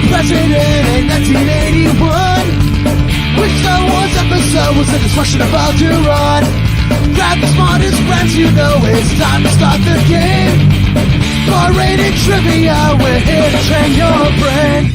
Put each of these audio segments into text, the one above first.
President in 1981. Which Star Wars episode was the destruction about to run? Grab the smartest friends, you know it's time to start the game. R-rated trivia, we're here to train your brain.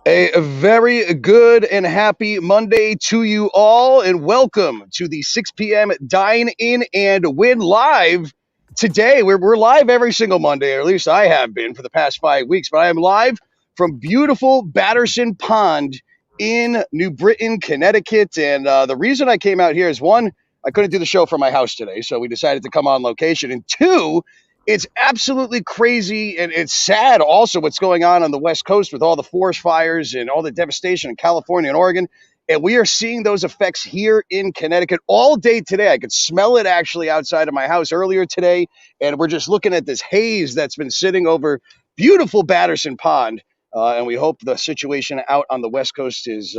A very good and happy Monday to you all, and welcome to the 6 p.m. Dine-In and Win live. Today, we're live every single Monday, or at least I have been for the past 5 weeks, but I am live from beautiful Batterson Pond in New Britain, Connecticut. And the reason I came out here is, one, I couldn't do the show from my house today, so we decided to come on location. And two, it's absolutely crazy, and it's sad also what's going on the West Coast with all the forest fires and all the devastation in California and Oregon. And we are seeing those effects here in Connecticut all day today. I could smell it actually outside of my house earlier today. And we're just looking at this haze that's been sitting over beautiful Batterson Pond. And we hope the situation out on the West Coast is,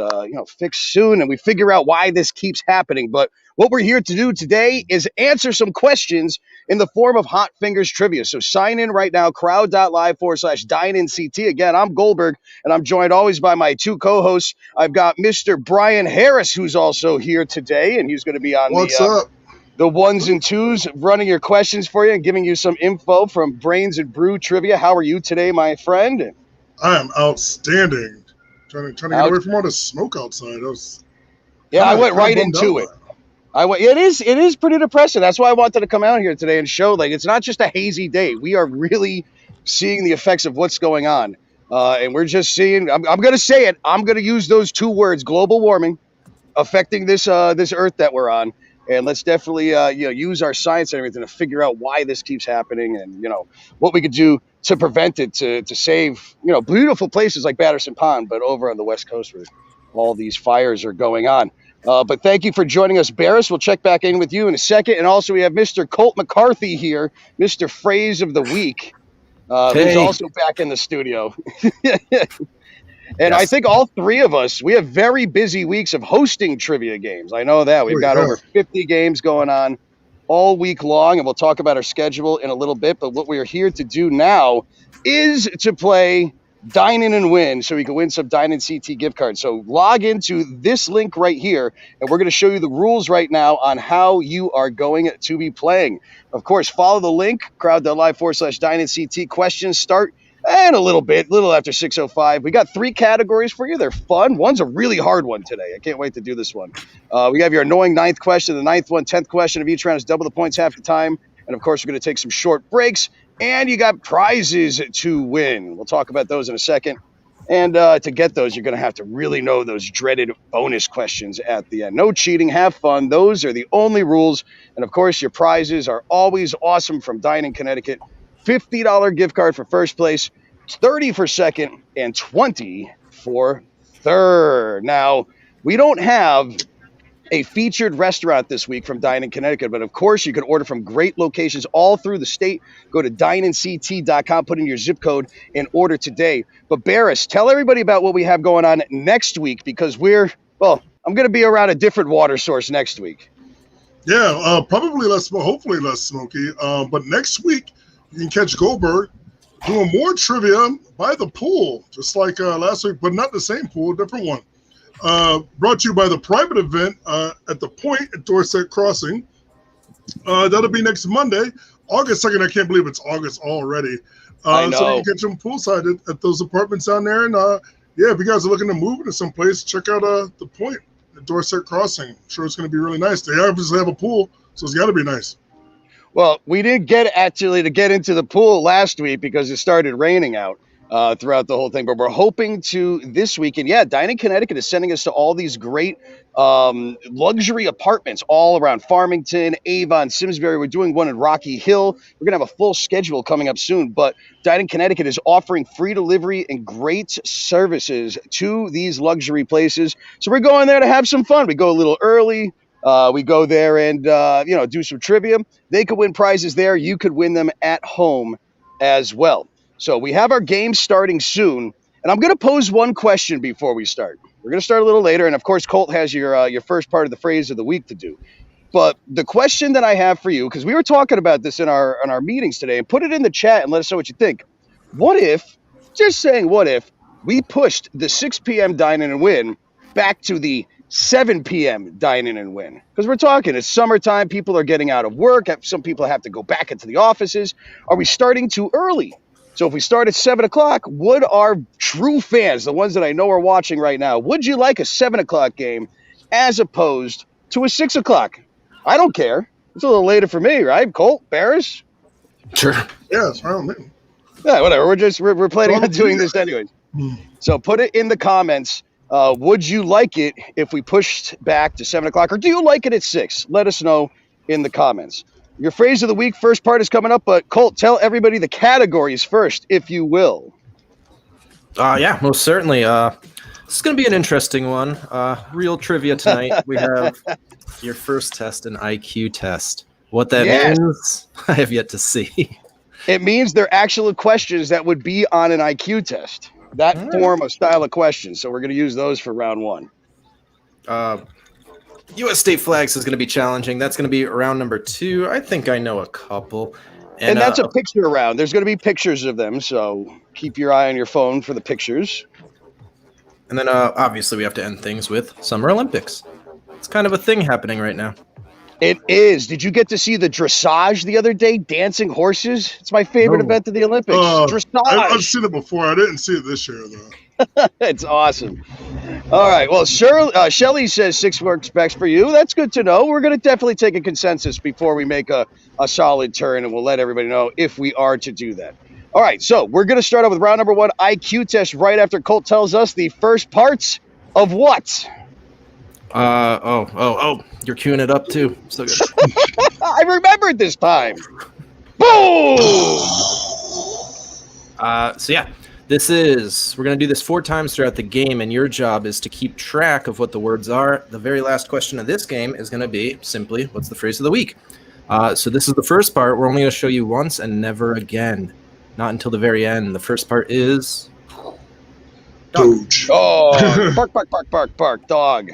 fixed soon, and we figure out why this keeps happening. But what we're here to do today is answer some questions in the form of Hot Fingers Trivia. So sign in right now, crowd.live/DineInCT. Again, I'm Goldberg, and I'm joined always by my two co-hosts. I've got Mr. Brian Harris, who's also here today, and he's going to be on the ones and twos, running your questions for you and giving you some info from Brains and Brew Trivia. How are you today, my friend? I am outstanding. Trying to get away from all the smoke outside. I went right into it. It is pretty depressing. That's why I wanted to come out here today and show, it's not just a hazy day. We are really seeing the effects of what's going on. And we're just seeing, I'm going to say it, I'm going to use those two words, global warming, affecting this earth that we're on. And let's definitely use our science and everything to figure out why this keeps happening and, what we could do to prevent it, to save, beautiful places like Batterson Pond, but over on the West Coast where all these fires are going on. But thank you for joining us, Barris. We'll check back in with you in a second. And also we have Mr. Colt McCarthy here, Mr. Phrase of the Week, who's also back in the studio. And yes. I think all three of us, we have very busy weeks of hosting trivia games. I know that. We've got over 50 games going on all week long, and we'll talk about our schedule in a little bit. But what we are here to do now is to play Dine-In and Win, so we can win some Dine-In CT gift cards. So log into this link right here, and we're going to show you the rules right now on how you are going to be playing. Of course, follow the link, crowd.live/Dine-In CT. Questions start in a little after 6:05. We got 3 categories for you. They're fun. One's a really hard one today. I can't wait to do this one. We have your annoying 9th question, the 9th one, 10th question of each round is double the points half the time. And, of course, we're going to take some short breaks. And you got prizes to win. We'll talk about those in a second. And to get those, you're going to have to really know those dreaded bonus questions at the end. No cheating. Have fun. Those are the only rules. And, of course, your prizes are always awesome from Dine-In Connecticut. $50 gift card for first place, $30 for second, and $20 for third. Now, we don't have a featured restaurant this week from Dine-In Connecticut, but of course you can order from great locations all through the state. Go to dineinct.com, put in your zip code, and order today. But Barris, tell everybody about what we have going on next week, because I'm going to be around a different water source next week. Yeah, probably hopefully less smoky. But next week you can catch Goldberg doing more trivia by the pool, just like last week, but not the same pool, different one. Brought to you by the private event at the Point at Dorset Crossing. That'll be next Monday, August 2nd. I can't believe it's August already. I know. So you can catch them poolside at those apartments down there. And if you guys are looking to move into some place, check out the Point at Dorset Crossing. I'm sure it's going to be really nice. They obviously have a pool, so it's got to be nice. Well, we didn't get into the pool last week because it started raining out. throughout the whole thing. But we're hoping to this weekend. Yeah, Dine-In Connecticut is sending us to all these great luxury apartments all around Farmington, Avon, Simsbury. We're doing one in Rocky Hill. We're going to have a full schedule coming up soon. But Dine-In Connecticut is offering free delivery and great services to these luxury places. So we're going there to have some fun. We go a little early. We go there and, do some trivia. They could win prizes there. You could win them at home as well. So we have our game starting soon, and I'm going to pose one question before we start. We're going to start a little later, and of course, Colt has your first part of the phrase of the week to do. But the question that I have for you, because we were talking about this in our meetings today, and put it in the chat and let us know what you think. What if, just saying what if, we pushed the 6 p.m. Dine-In and Win back to the 7 p.m. Dine-In and Win? Because we're talking, it's summertime, people are getting out of work, some people have to go back into the offices. Are we starting too early? So if we start at 7 o'clock, would our true fans, the ones that I know are watching right now, would you like a 7 o'clock game as opposed to a 6 o'clock? I don't care. It's a little later for me, right? Colt, Barris? Sure. Yeah, it's around me. Yeah, whatever. We're planning on doing this anyway. So put it in the comments. Would you like it if we pushed back to 7 o'clock, or do you like it at 6? Let us know in the comments. Your phrase of the week, first part is coming up, but Colt, tell everybody the categories first, if you will. Yeah, most certainly. This is going to be an interesting one. Real trivia tonight. We have your first test, an IQ test. What that means, I have yet to see. It means they're actual questions that would be on an IQ test. That form of style of questions. So we're going to use those for round one. U.S. state flags is going to be challenging. That's going to be round number 2. I think I know a couple. And that's a picture round. There's going to be pictures of them, so keep your eye on your phone for the pictures. And then obviously we have to end things with Summer Olympics. It's kind of a thing happening right now. It is. Did you get to see the dressage the other day? Dancing horses? It's my favorite event of the Olympics. Dressage. I've seen it before. I didn't see it this year, though. It's awesome. All right. Well, Shelly says 6 works best for you. That's good to know. We're going to definitely take a consensus before we make a solid turn, and we'll let everybody know if we are to do that. All right. So we're going to start off with round number 1, IQ test, right after Colt tells us the first parts of what? You're queuing it up too. So good. I remembered this time. Boom! We're going to do this 4 times throughout the game, and your job is to keep track of what the words are. The very last question of this game is going to be simply, what's the phrase of the week? So this is the first part. We're only going to show you once and never again. Not until the very end. The first part is... Doge. Oh, bark, bark, bark, bark, bark, dog.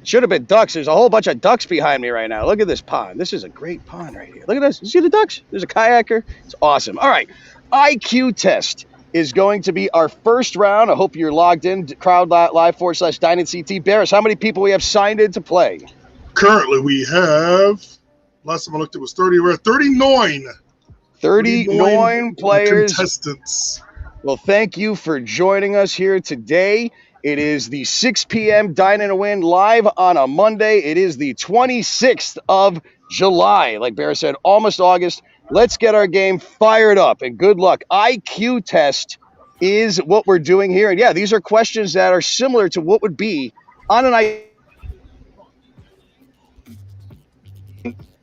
Should have been ducks. There's a whole bunch of ducks behind me right now. Look at this pond. This is a great pond right here. Look at this. You see the ducks? There's a kayaker. It's awesome. All right. IQ test is going to be our first round. I hope you're logged in. crowd.live/Dine-In-CT. Barris, how many people we have signed in to play? Currently, we have, last time I looked, it was 30. We're at 39. 39 players. Contestants. Well, thank you for joining us here today. It is the 6 p.m. Dine-In Win live on a Monday. It is the 26th of July. Like Barris said, almost August. Let's get our game fired up, and good luck. IQ test is what we're doing here. And yeah, these are questions that are similar to what would be on an IQ.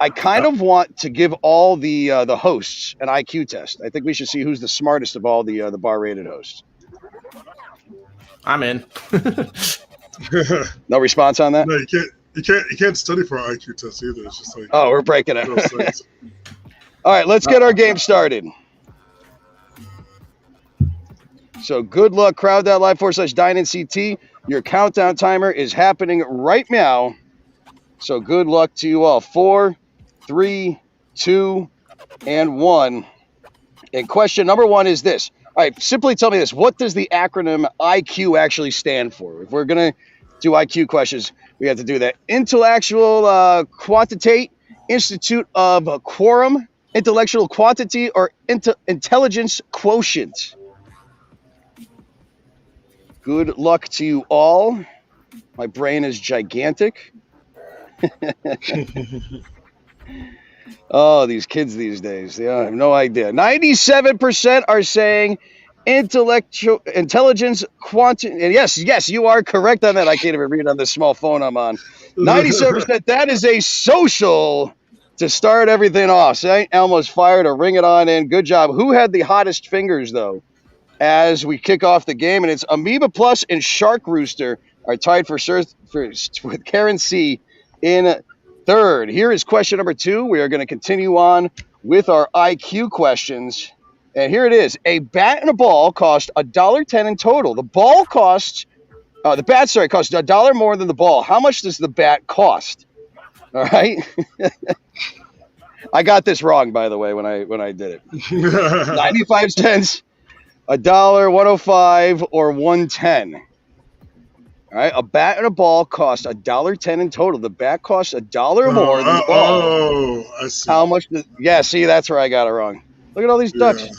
I kind of want to give all the hosts an IQ test. I think we should see who's the smartest of all the bar-rated hosts. I'm in. No response on that? No, you can't study for an IQ test either. It's just like, oh, we're breaking it. All right, let's get our game started. So good luck, crowd.live/Dine-In-CT. Your countdown timer is happening right now. So good luck to you all. 4, 3, 2, and 1. And question number 1 is this. All right, simply tell me this. What does the acronym IQ actually stand for? If we're going to do IQ questions, we have to do that. Intellectual quantitate, Institute of Quorum, intellectual quantity, or intelligence quotient. Good luck to you all. My brain is gigantic. Oh, these kids these days. I have no idea. 97% are saying intelligence, quantum, and yes, you are correct on that. I can't even read on this small phone I'm on. 97%. That is a social to start everything off. St. Elmo's fired a ring it on in. Good job. Who had the hottest fingers though? As we kick off the game, and it's Amoeba Plus and Shark Rooster are tied for with Karen C in third. Here is question number 2. We are going to continue on with our IQ questions. And here it is. A bat and a ball cost $1.10 in total. The bat costs $1 more than the ball. How much does the bat cost? All right. I got this wrong, by the way, when I did it. 95 cents, $1, 105, or 110. All right. A bat and a ball cost $1.10 in total. The bat costs $1 more than the ball. Oh, I see. How much? See, that's where I got it wrong. Look at all these ducks. Yeah.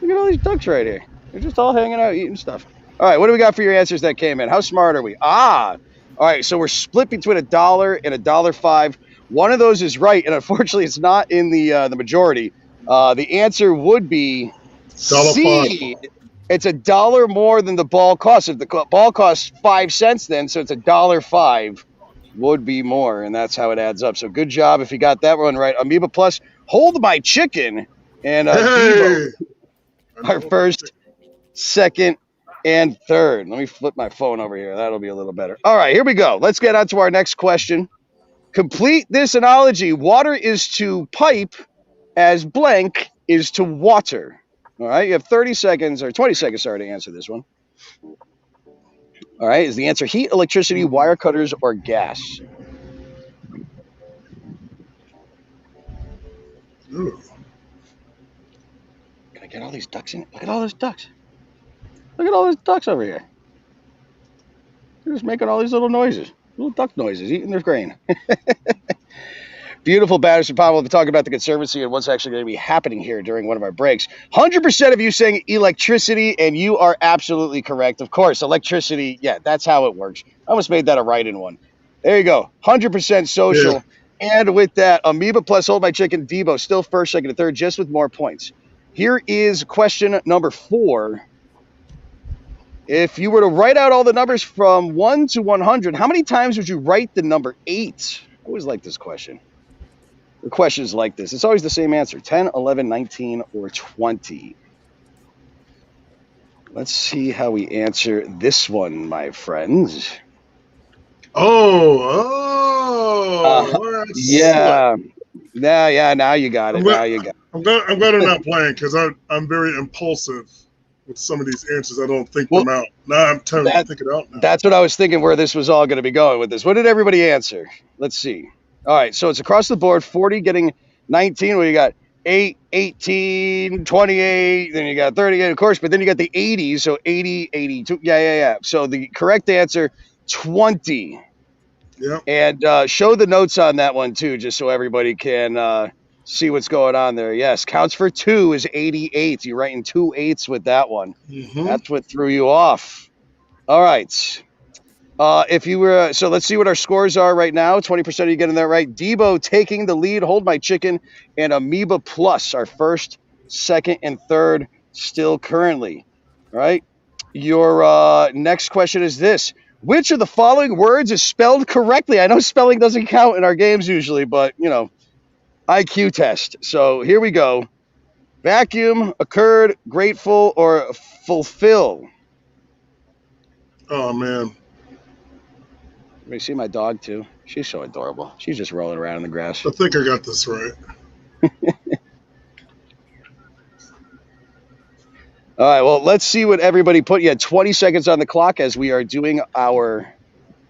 Look at all these ducks right here. They're just all hanging out, eating stuff. All right, what do we got for your answers that came in? How smart are we? All right, so we're split between $1 and $1.05. One of those is right, and unfortunately, it's not in the majority. The answer would be C. It's $1 more than the ball costs. If the ball costs 5 cents, then so it's $1.05 would be more, and that's how it adds up. So good job if you got that one right. Amoeba Plus, hold my chicken, and Devo, our first, second, and third. Let me flip my phone over here. That'll be a little better. All right, here we go. Let's get on to our next question. Complete this analogy. Water is to pipe as blank is to water. All right, you have 30 seconds, or 20 seconds, sorry, to answer this one. All right, is the answer heat, electricity, wire cutters, or gas? Ooh. Can I get all these ducks in? Look at all those ducks. Look at all those ducks over here. They're just making all these little noises. Little duck noises, eating their grain. Beautiful batters and Powell. We'll be talking about the Conservancy and what's actually going to be happening here during one of our breaks. 100% of you saying electricity, and you are absolutely correct. Of course, electricity, yeah, that's how it works. I almost made that a write-in one. There you go. 100% social. Yeah. And with that, Amoeba Plus, Hold My Chicken, Debo, still first, second, and third, just with more points. Here is question number 4. If you were to write out all the numbers from 1 to 100, how many times would you write the number 8? I always like this question. The question is like this. It's always the same answer. 10, 11, 19, or 20. Let's see how we answer this one, my friends. Yeah. Now you got it. I'm glad I'm not playing because I'm very impulsive with some of these answers. I don't think them out. Now I'm trying to think it out now. That's what I was thinking where this was all going to be going with this. What did everybody answer? Let's see. All right, so it's across the board. 40 getting 19. Well, you got 8, 18, 28. Then you got 30, of course. But then you got the 80s. So 80, 82. Yeah. So the correct answer, 20. Yeah. And show the notes on that one, too, just so everybody can see what's going on there. Yes, counts for 2 is 88. You're writing 2 8s with that one. Mm-hmm. That's what threw you off. All right. If you were, so let's see what our scores are right now. 20% of you getting that right. Debo taking the lead, Hold My Chicken, and Amoeba Plus, our first, second, and third, still currently. All right. Your next question is this. Which of the following words is spelled correctly? I know spelling doesn't count in our games usually, but, IQ test. So here we go. Vacuum, occurred, grateful, or fulfill? Oh, man. You see my dog, too? She's so adorable. She's just rolling around in the grass. I think I got this right. All right, well, let's see what everybody put. You had 20 seconds on the clock as we are doing our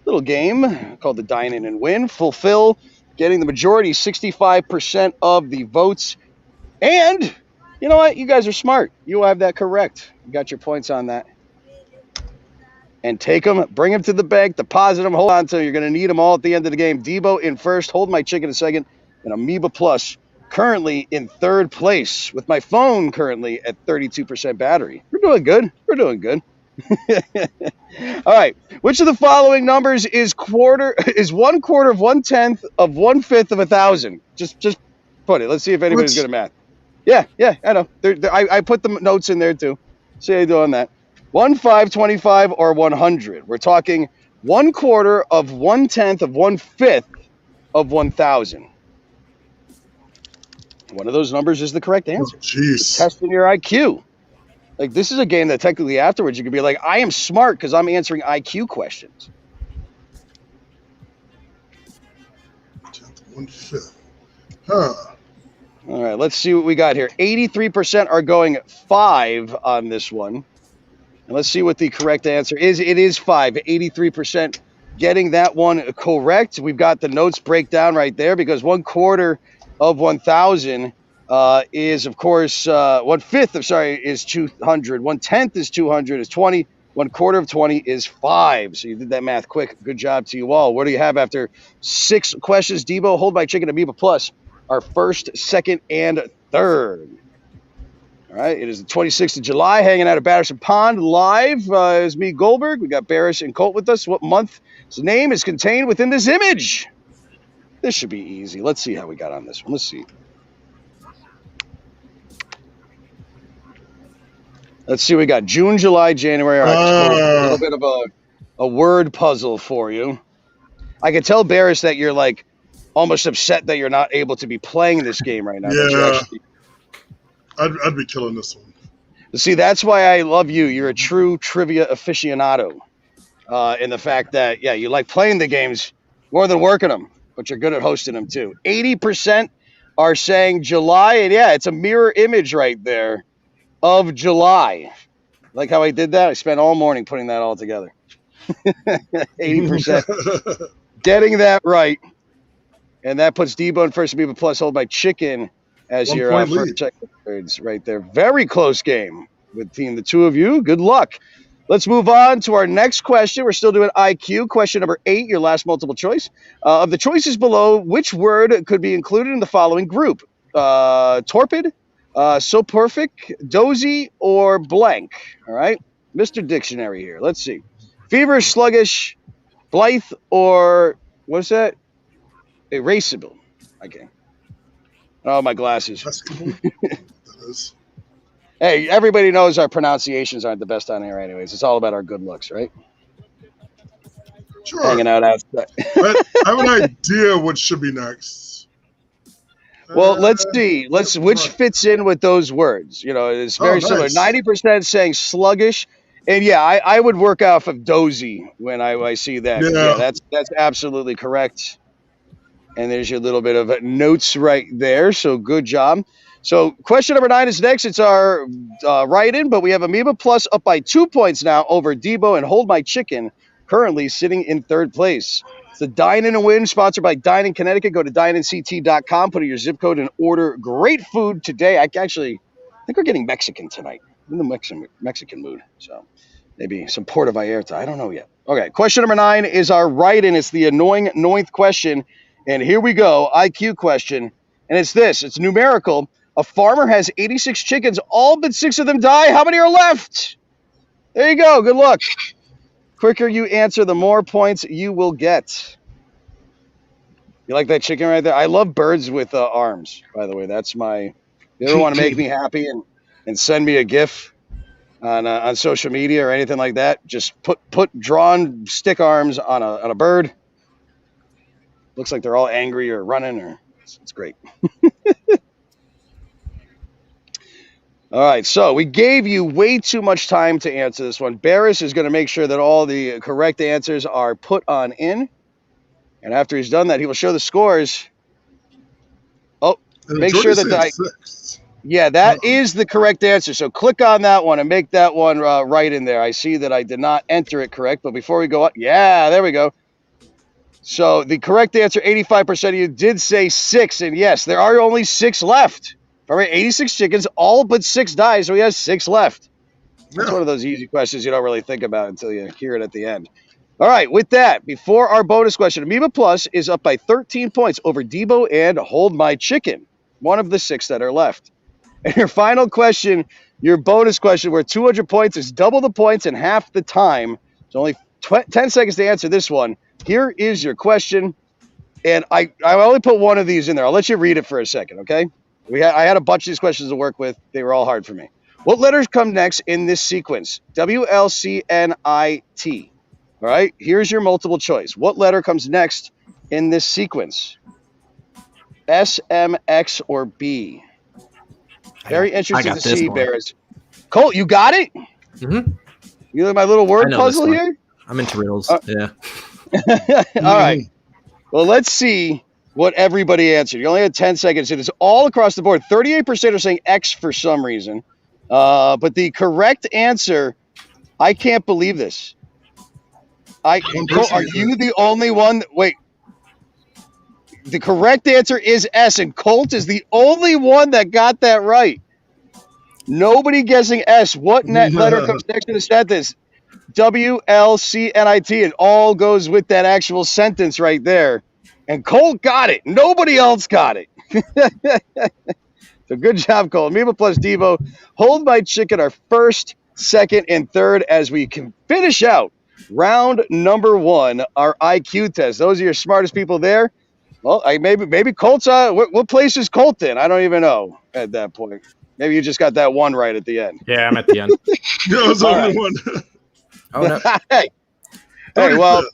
little game called the Dine-In Win. Fulfill, getting the majority, 65% of the votes. And you know what? You guys are smart. You have that correct. You got your points on that. And take them, bring them to the bank, deposit them, hold on to them. You're going to need them all at the end of the game. Debo in first, Hold My Chicken in second, and Amoeba Plus currently in third place with my phone currently at 32% battery. We're doing good. All right. Which of the following numbers is 1/4 of 1/10 of 1/5 of 1,000? Just put it. Let's see if anybody's good at math. Yeah, I know. I put the notes in there too. See how you do on that. 1, 5, 25, or 100. We're talking 1/4 of 1/10 of 1/5 of 1,000. One of those numbers is the correct answer. Jeez. Testing your IQ. Like, this is a game that technically afterwards you could be like, I am smart because I'm answering IQ questions. 1/5. Huh. All right, let's see what we got here. 83% are going 5 on this one. And let's see what the correct answer is. It is 5. 83% getting that one correct. We've got the notes breakdown right there because 1/4 of 1,000 is, of course, 1/5 of, is 200. 1/10 is 200 is 20. 1/4 of 20 is 5. So you did that math quick. Good job to you all. What do you have after 6 questions? Debo, Hold My Chicken, Amoeba Plus, our first, second, and third. All right, it is the 26th of July, hanging out at Batterson Pond live. Is me, Goldberg. We got Barris and Colt with us. What month's name is contained within this image? This should be easy. Let's see how we got on this one. Let's see. Let's see. We got June, July, January. All right, a little bit of a word puzzle for you. I can tell, Barris, that you're like almost upset that you're not able to be playing this game right now. Yeah. I'd be killing this one. See, that's why I love you. You're a true trivia aficionado in the fact that, yeah, you like playing the games more than working them, but you're good at hosting them too. 80% are saying July, and yeah, it's a mirror image right there of July. Like how I did that? I spent all morning putting that all together. 80% getting that right. And that puts Debo in first, Amoeba Plus, Hold My Chicken as 1 your point first lead. check records right there. Very close game between the two of you. Good luck. Let's move on to our next question. We're still doing IQ. Question number 8, your last multiple choice. Of the choices below, which word could be included in the following group? Torpid, so perfect, dozy, or blank? All right. Mr. Dictionary here. Let's see. Feverish, sluggish, blithe, or what's that? Erasable. Okay. Oh, my glasses. That is. Hey, everybody knows our pronunciations aren't the best on here anyways. It's all about our good looks, right? Sure. Hanging out outside. I have an idea what should be next. Well, let's see. Which fits in with those words. You know, it's very similar. Nice. 90% saying sluggish. And yeah, I would work off of dozy when I see that. Yeah. That's absolutely correct. And there's your little bit of notes right there. So good job. So question number 9 is next. It's our write-in, but we have Amoeba Plus up by 2 points now over Debo and Hold My Chicken, currently sitting in third place. It's the Dine-In Win, sponsored by Dine-In Connecticut. Go to dineinct.com, put in your zip code, and order great food today. I think we're getting Mexican tonight. I'm in the Mexican mood, so maybe some Puerto Vallarta. I don't know yet. Okay, question number 9 is our write-in. It's the annoying 9th question. And here we go, IQ question. And it's this. It's numerical. A farmer has 86 chickens. All but 6 of them die. How many are left? There you go. Good luck. Quicker you answer, the more points you will get. You like that chicken right there? I love birds with arms, by the way. That's my... You ever want to make me happy and send me a GIF on social media or anything like that? Just put drawn stick arms on a bird. Looks like they're all angry or running, or it's great. All right, so we gave you way too much time to answer this one. Barris is going to make sure that all the correct answers are put on in. And after he's done that, he will show the scores. Oh, make sure that yeah, that is the correct answer. So click on that one and make that one right in there. I see that I did not enter it correct, but before we go up, yeah, there we go. So the correct answer, 85% of you did say 6. And yes, there are only 6 left. All right, 86 chickens, all but 6 die, so he has 6 left. That's one of those easy questions you don't really think about until you hear it at the end. All right, with that, before our bonus question, Amoeba Plus is up by 13 points over Debo and Hold My Chicken, one of the 6 that are left. And your final question, your bonus question, where 200 points is double the points in half the time. It's only 10 seconds to answer this one. Here is your question, and I only put one of these in there. I'll let you read it for a second, okay? I had a bunch of these questions to work with. They were all hard for me. What letters come next in this sequence? WLCNIT. All right, here's your multiple choice. What letter comes next in this sequence? S, M, X, or B? Very interesting to see, Bears. Colt, you got it? Mm-hmm. You look at my little word puzzle here? I'm into riddles. Yeah. All right. Well, let's see what everybody answered. You only had 10 seconds. It is all across the board. 38% are saying X for some reason. But the correct answer, I can't believe this. Colt, are you the only one? Wait. The correct answer is S, and Colt is the only one that got that right. Nobody guessing S. What letter comes next to the sentence? WLCNIT. It all goes with that actual sentence right there. And Colt got it. Nobody else got it. So good job, Colt. Amoeba plus Devo. Hold My Chicken, our first, second, and third as we can finish out round number 1, our IQ test. Those are your smartest people there. Well, maybe Colt's what place is Colt in? I don't even know at that point. Maybe you just got that one right at the end. Yeah, I'm at the end. Yeah, it was only one. Oh no! Hey, well,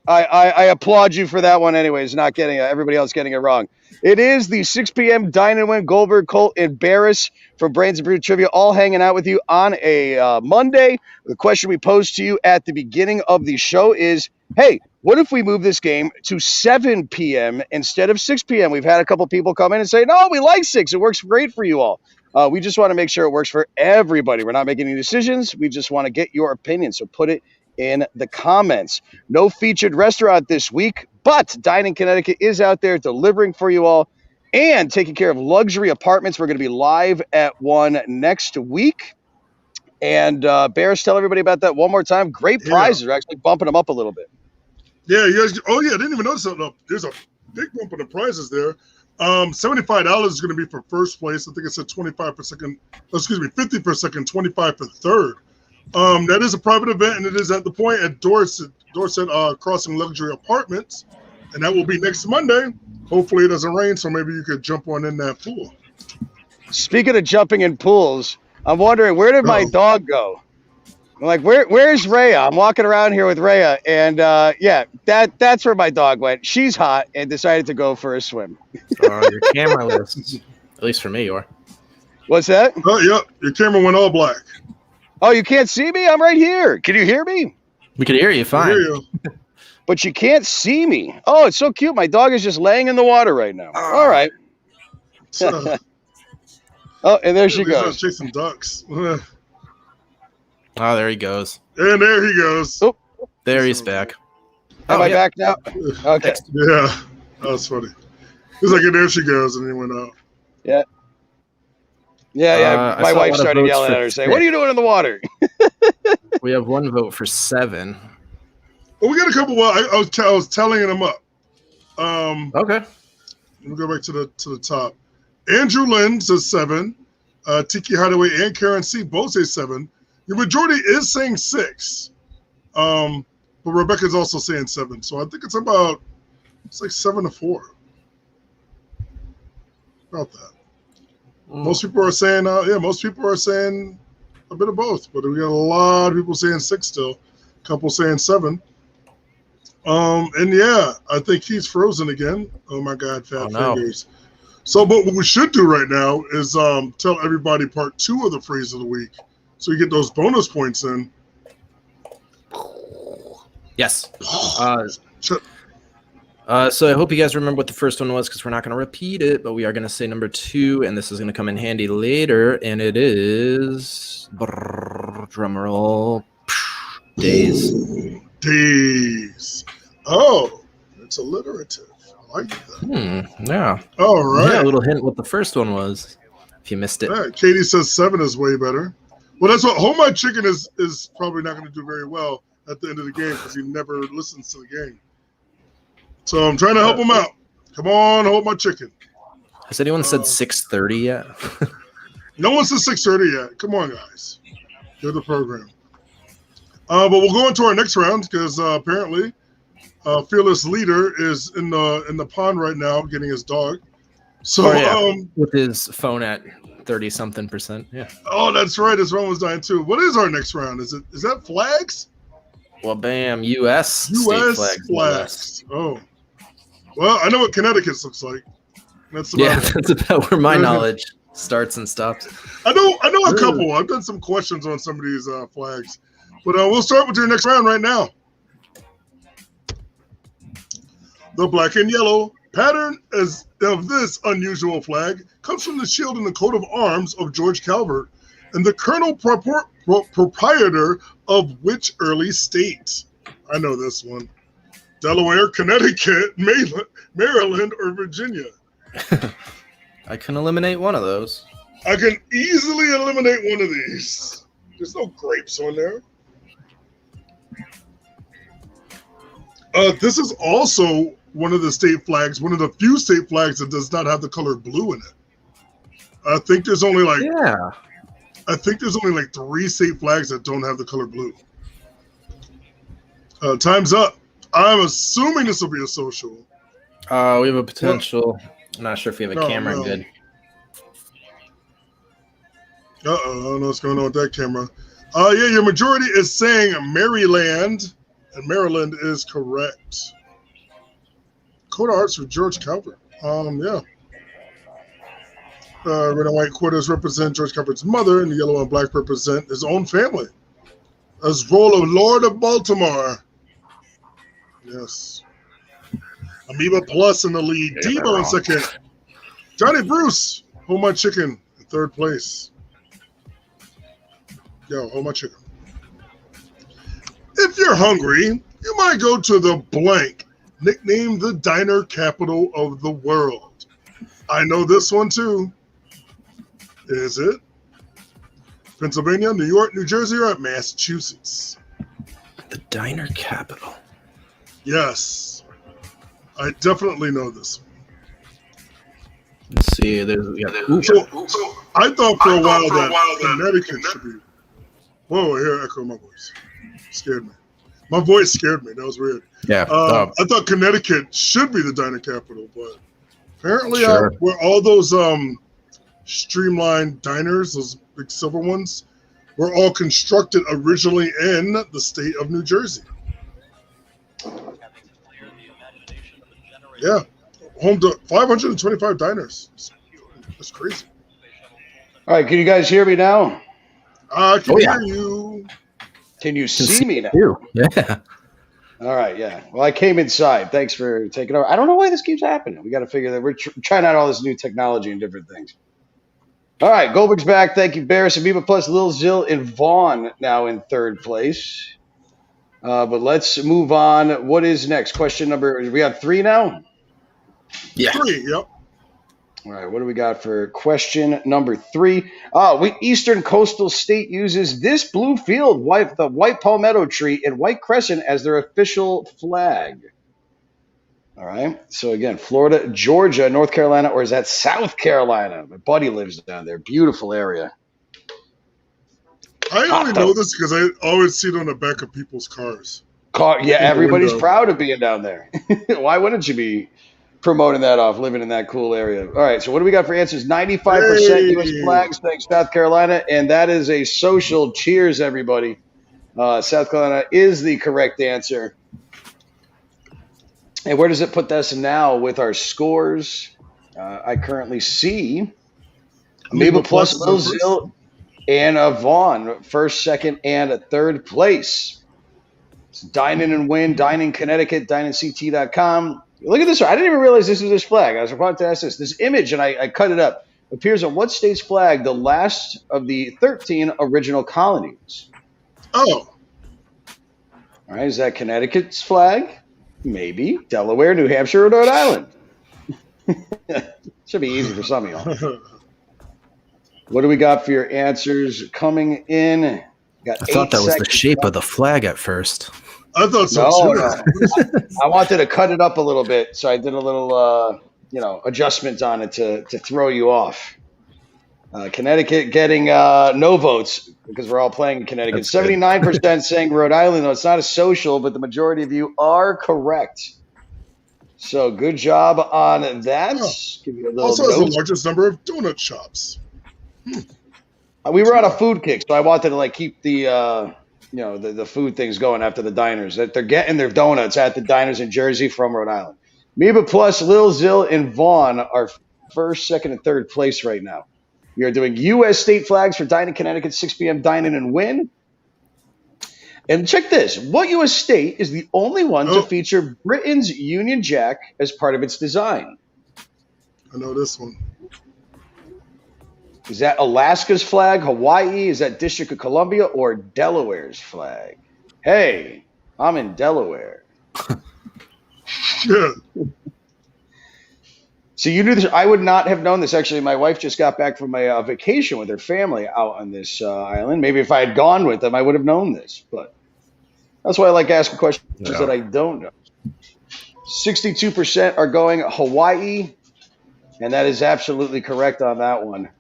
I applaud you for that one. Anyways, not getting everybody else getting it wrong. It is the 6 p.m. Dine-In Win. Goldberg, Colt, and Barris from Brains and Brew Trivia all hanging out with you on a Monday. The question we posed to you at the beginning of the show is, hey, what if we move this game to 7 p.m. instead of 6 p.m.? We've had a couple people come in and say, no, we like 6. It works great for you all. We just want to make sure it works for everybody. We're not making any decisions. We just want to get your opinion. So put it in the comments. No featured restaurant this week, but Dine-In Connecticut is out there delivering for you all and taking care of luxury apartments. We're going to be live at one next week. And Bears, tell everybody about that one more time. Great prizes. We're actually bumping them up a little bit. Yeah, I didn't even notice that. There's a big bump in the prizes there. $75 is going to be for first place. I think it said 25 for second. Excuse me, 50 for second, 25 for third. That is a private event, and it is at the point at Dorset Crossing Luxury Apartments, and that will be next Monday. Hopefully, it doesn't rain, so maybe you could jump on in that pool. Speaking of jumping in pools, I'm wondering, where did my dog go? I'm like, where's Rhea? I'm walking around here with Rhea, and that's where my dog went. She's hot and decided to go for a swim. Your camera list, at least for me, you are. What's that? Oh, yeah, your camera went all black. Oh, you can't see me? I'm right here. Can you hear me? We can hear you fine. But you can't see me. Oh, it's so cute. My dog is just laying in the water right now. All right. Oh, and there she goes. Chasing ducks. Oh, there he goes. And there he goes. Oh, there he's back. Am I back now? Okay. Yeah, that was funny. He's like, and there she goes, and he went out. Yeah. Yeah. My wife started yelling at her, saying, "What are you doing in the water?" We have one vote for 7. Well, we got a couple. Well, I was tallying them up. Okay. Let me go back to the top. Andrew Lynn says 7. Tiki Hideaway and Karen C both say 7. The majority is saying 6. But Rebecca's also saying 7. So I think it's like 7-4. About that. Most people are saying, most people are saying a bit of both, but we got a lot of people saying 6 still, a couple saying 7. And yeah, I think he's frozen again. Oh my God, fat fingers. So, but what we should do right now is tell everybody part 2 of the phrase of the week, so you get those bonus points in. Yes. So I hope you guys remember what the first one was, because we're not going to repeat it, but we are going to say number 2, and this is going to come in handy later, and it is drum roll, days. Days. Oh, it's alliterative. I like that. Yeah. All right. Yeah, a little hint what the first one was, if you missed it. Right. Katie says 7 is way better. Well, that's what Hold My Chicken is probably not going to do very well at the end of the game, because he never listens to the game. So I'm trying to help him out. Come on, Hold My Chicken. Has anyone said 6:30 yet? No one said 6:30 yet. Come on, guys. Get the program. But we'll go into our next round, because apparently Fearless Leader is in the pond right now getting his dog. So with his phone at 30-something%. Yeah. Oh, that's right. This round was dying too. What is our next round? Is that flags? Well, bam, U.S. state flags. flags. Oh. Well, I know what Connecticut's looks like. That's about it. That's about where my knowledge starts and stops. I know a couple. I've done some questions on some of these flags. But we'll start with your next round right now. The black and yellow pattern of this unusual flag comes from the shield and the coat of arms of George Calvert and the colonel proprietor of which early state? I know this one. Delaware, Connecticut, Maryland, or Virginia? I can eliminate one of those. I can easily eliminate one of these. There's no grapes on there. This is also one of the state flags, one of the few state flags that does not have the color blue in it. I think there's only like 3 state flags that don't have the color blue. Time's up. I'm assuming this will be a social. We have a potential. I'm not sure if we have a camera good. I don't know what's going on with that camera. Yeah, your majority is saying Maryland, and Maryland is correct. Coat of Arts for George Calvert. Yeah. Red and white quarters represent George Calvert's mother, and the yellow and black represent his own family. As role of Lord of Baltimore. Yes. Amoeba Plus in the lead. Debo in second. Johnny Bruce, Hold My Chicken in third place. Yo, Hold My Chicken. If you're hungry, you might go to the blank, nicknamed the diner capital of the world. I know this one too. Is it Pennsylvania, New York, New Jersey, or Massachusetts? The diner capital. Yes. I definitely know this one. Let's see. So I thought for a while that Connecticut should be. Whoa, I hear echo in my voice. Scared me. My voice scared me. That was weird. Yeah. I thought Connecticut should be the diner capital, but apparently Sure. where all those streamlined diners, those big silver ones, were all constructed originally in the state of New Jersey. Yeah. Home to 525 diners. That's crazy. All right, can you guys hear me now? I can hear you. Can you see me now? Yeah. All right, yeah. Well, I came inside. Thanks for taking over. I don't know why this keeps happening. We got to figure that we're trying out all this new technology and different things. All right, Goldberg's back. Thank you, Barris, Amoeba Plus, Lil Zill, and Vaughn now in third place. But let's move on. What is next? Question number, we got 3 now? Yeah. 3, yep. All right, what do we got for question number 3? Eastern Coastal State uses this blue field, the white palmetto tree, and white crescent as their official flag. All right, so again, Florida, Georgia, North Carolina, or is that South Carolina? My buddy lives down there. Beautiful area. I only know this because I always see it on the back of people's cars. Yeah, everybody's proud of being down there. Why wouldn't you be promoting that off, living in that cool area? All right, so what do we got for answers? 95% U.S. flags, thanks South Carolina, and that is a social. Cheers, everybody. South Carolina is the correct answer. And where does it put us now with our scores? I currently see Amoeba Plus, Lil Zill, and Vaughn, first, second, and third place. It's Dine-In Win, Dine-In Connecticut, DineInCT.com. Look at this. I didn't even realize this was this flag. I was about to ask this. This image, and I cut it up, appears on what state's flag, the last of the 13 original colonies? Oh. All right, is that Connecticut's flag? Maybe. Delaware, New Hampshire, or Rhode Island? Should be easy for some of y'all. What do we got for your answers coming in? I thought that was the shape of the flag at first. I thought so too. No. I wanted to cut it up a little bit, so I did a little, adjustment on it to throw you off. Connecticut getting no votes because we're all playing in Connecticut. 79% saying Rhode Island, though it's not a social, but the majority of you are correct. So good job on that. Oh. Give you a little Also has note. the largest number of donut shops. We were on a food kick, so I wanted to like keep the the food things going after the diners. That they're getting their donuts at the diners in Jersey from Rhode Island. Meba Plus, Lil Zill, and Vaughn are first, second, and third place right now. We are doing U.S. state flags for Dine-In Connecticut, 6 p.m. Dine-In Win. And check this. What U.S. state is the only one to feature Britain's Union Jack as part of its design? I know this one. Is that Alaska's flag, Hawaii? Is that District of Columbia, or Delaware's flag? Hey, I'm in Delaware. Yeah. So you knew this. I would not have known this. Actually, my wife just got back from a vacation with her family out on this island. Maybe if I had gone with them, I would have known this. But that's why I like asking questions that I don't know. 62% are going Hawaii, and that is absolutely correct on that one.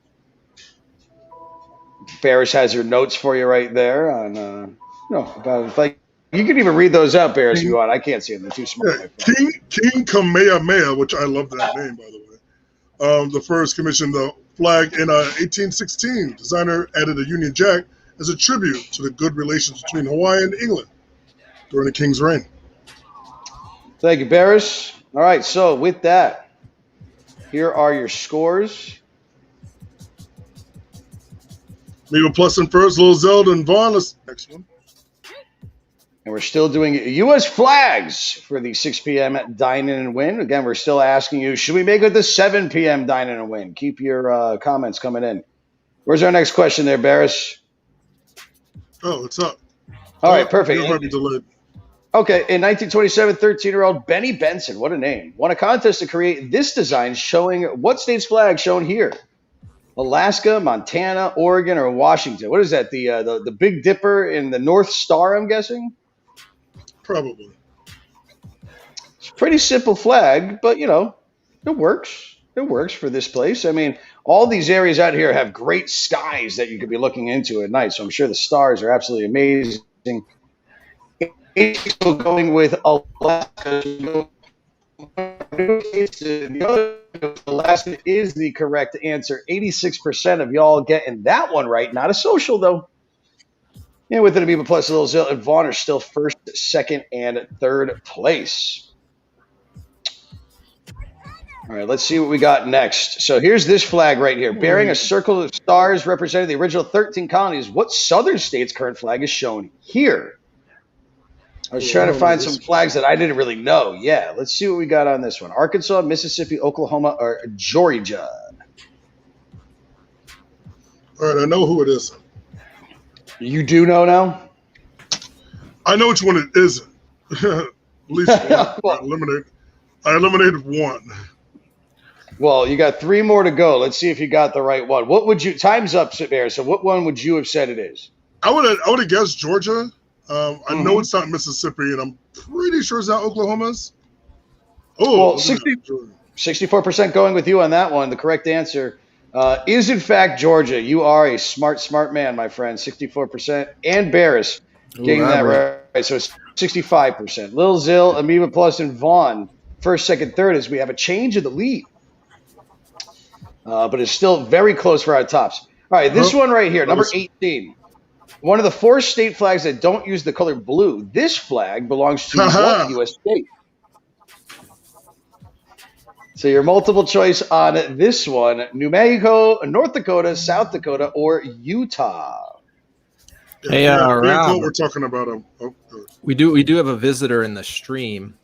Barris has your notes for you right there on about like you can even read those out, Barris, if you want. I can't see them; they're too small. Yeah. King Kamehameha, which I love that name, by the way. The first commissioned the flag in 1816. Designer added a Union Jack as a tribute to the good relations between Hawaii and England during the King's reign. Thank you, Barris. All right, so with that, here are your scores. Meba Plus in first, Lil Zelda and Vaughn. Next one. And we're still doing U.S. flags for the 6 p.m. Dine-In Win. Again, we're still asking you, should we make it the 7 p.m. Dine-In Win? Keep your comments coming in. Where's our next question there, Barris? Oh, it's up. All right, perfect. It might be delayed. Okay, in 1927, 13-year-old Benny Benson, what a name, won a contest to create this design showing what state's flag shown here? Alaska, Montana, Oregon, or Washington? What is that, the Big Dipper in the North Star, I'm guessing? Probably. It's a pretty simple flag, but, it works. It works for this place. I mean, all these areas out here have great skies that you could be looking into at night, so I'm sure the stars are absolutely amazing. Going with Alaska. Alaska is the correct answer. 86% of y'all getting that one right. Not a social, though. And with it, Amoeba Plus, Lil Zill, and Vaughn are still first, second, and third place. All right, let's see what we got next. So here's this flag right here. Bearing a circle of stars representing the original 13 colonies. What southern state's current flag is shown here? I was trying to find some flags that I didn't really know. Yeah, let's see what we got on this one. Arkansas, Mississippi, Oklahoma, or Georgia? All right, I know who it is. You do know now? I know which one it isn't. At least one. I eliminated one. Well, you got 3 more to go. Let's see if you got the right one. What would you? Time's up, Bear. So, what one would you have said it is? I would have guessed Georgia. I know it's not Mississippi, and I'm pretty sure it's not Oklahoma's. Oh, well, 64% going with you on that one. The correct answer is, in fact, Georgia. You are a smart man, my friend. 64%. And Barris getting that right. So it's 65%. Lil Zill, Amoeba Plus, and Vaughn, first, second, third, as we have a change of the lead. But it's still very close for our tops. All right, this one right here, number 18. One of the 4 state flags that don't use the color blue. This flag belongs to what U.S. state? So your multiple choice on this one: New Mexico, North Dakota, South Dakota, or Utah. Hey, Rob, we're talking about we do have a visitor in the stream.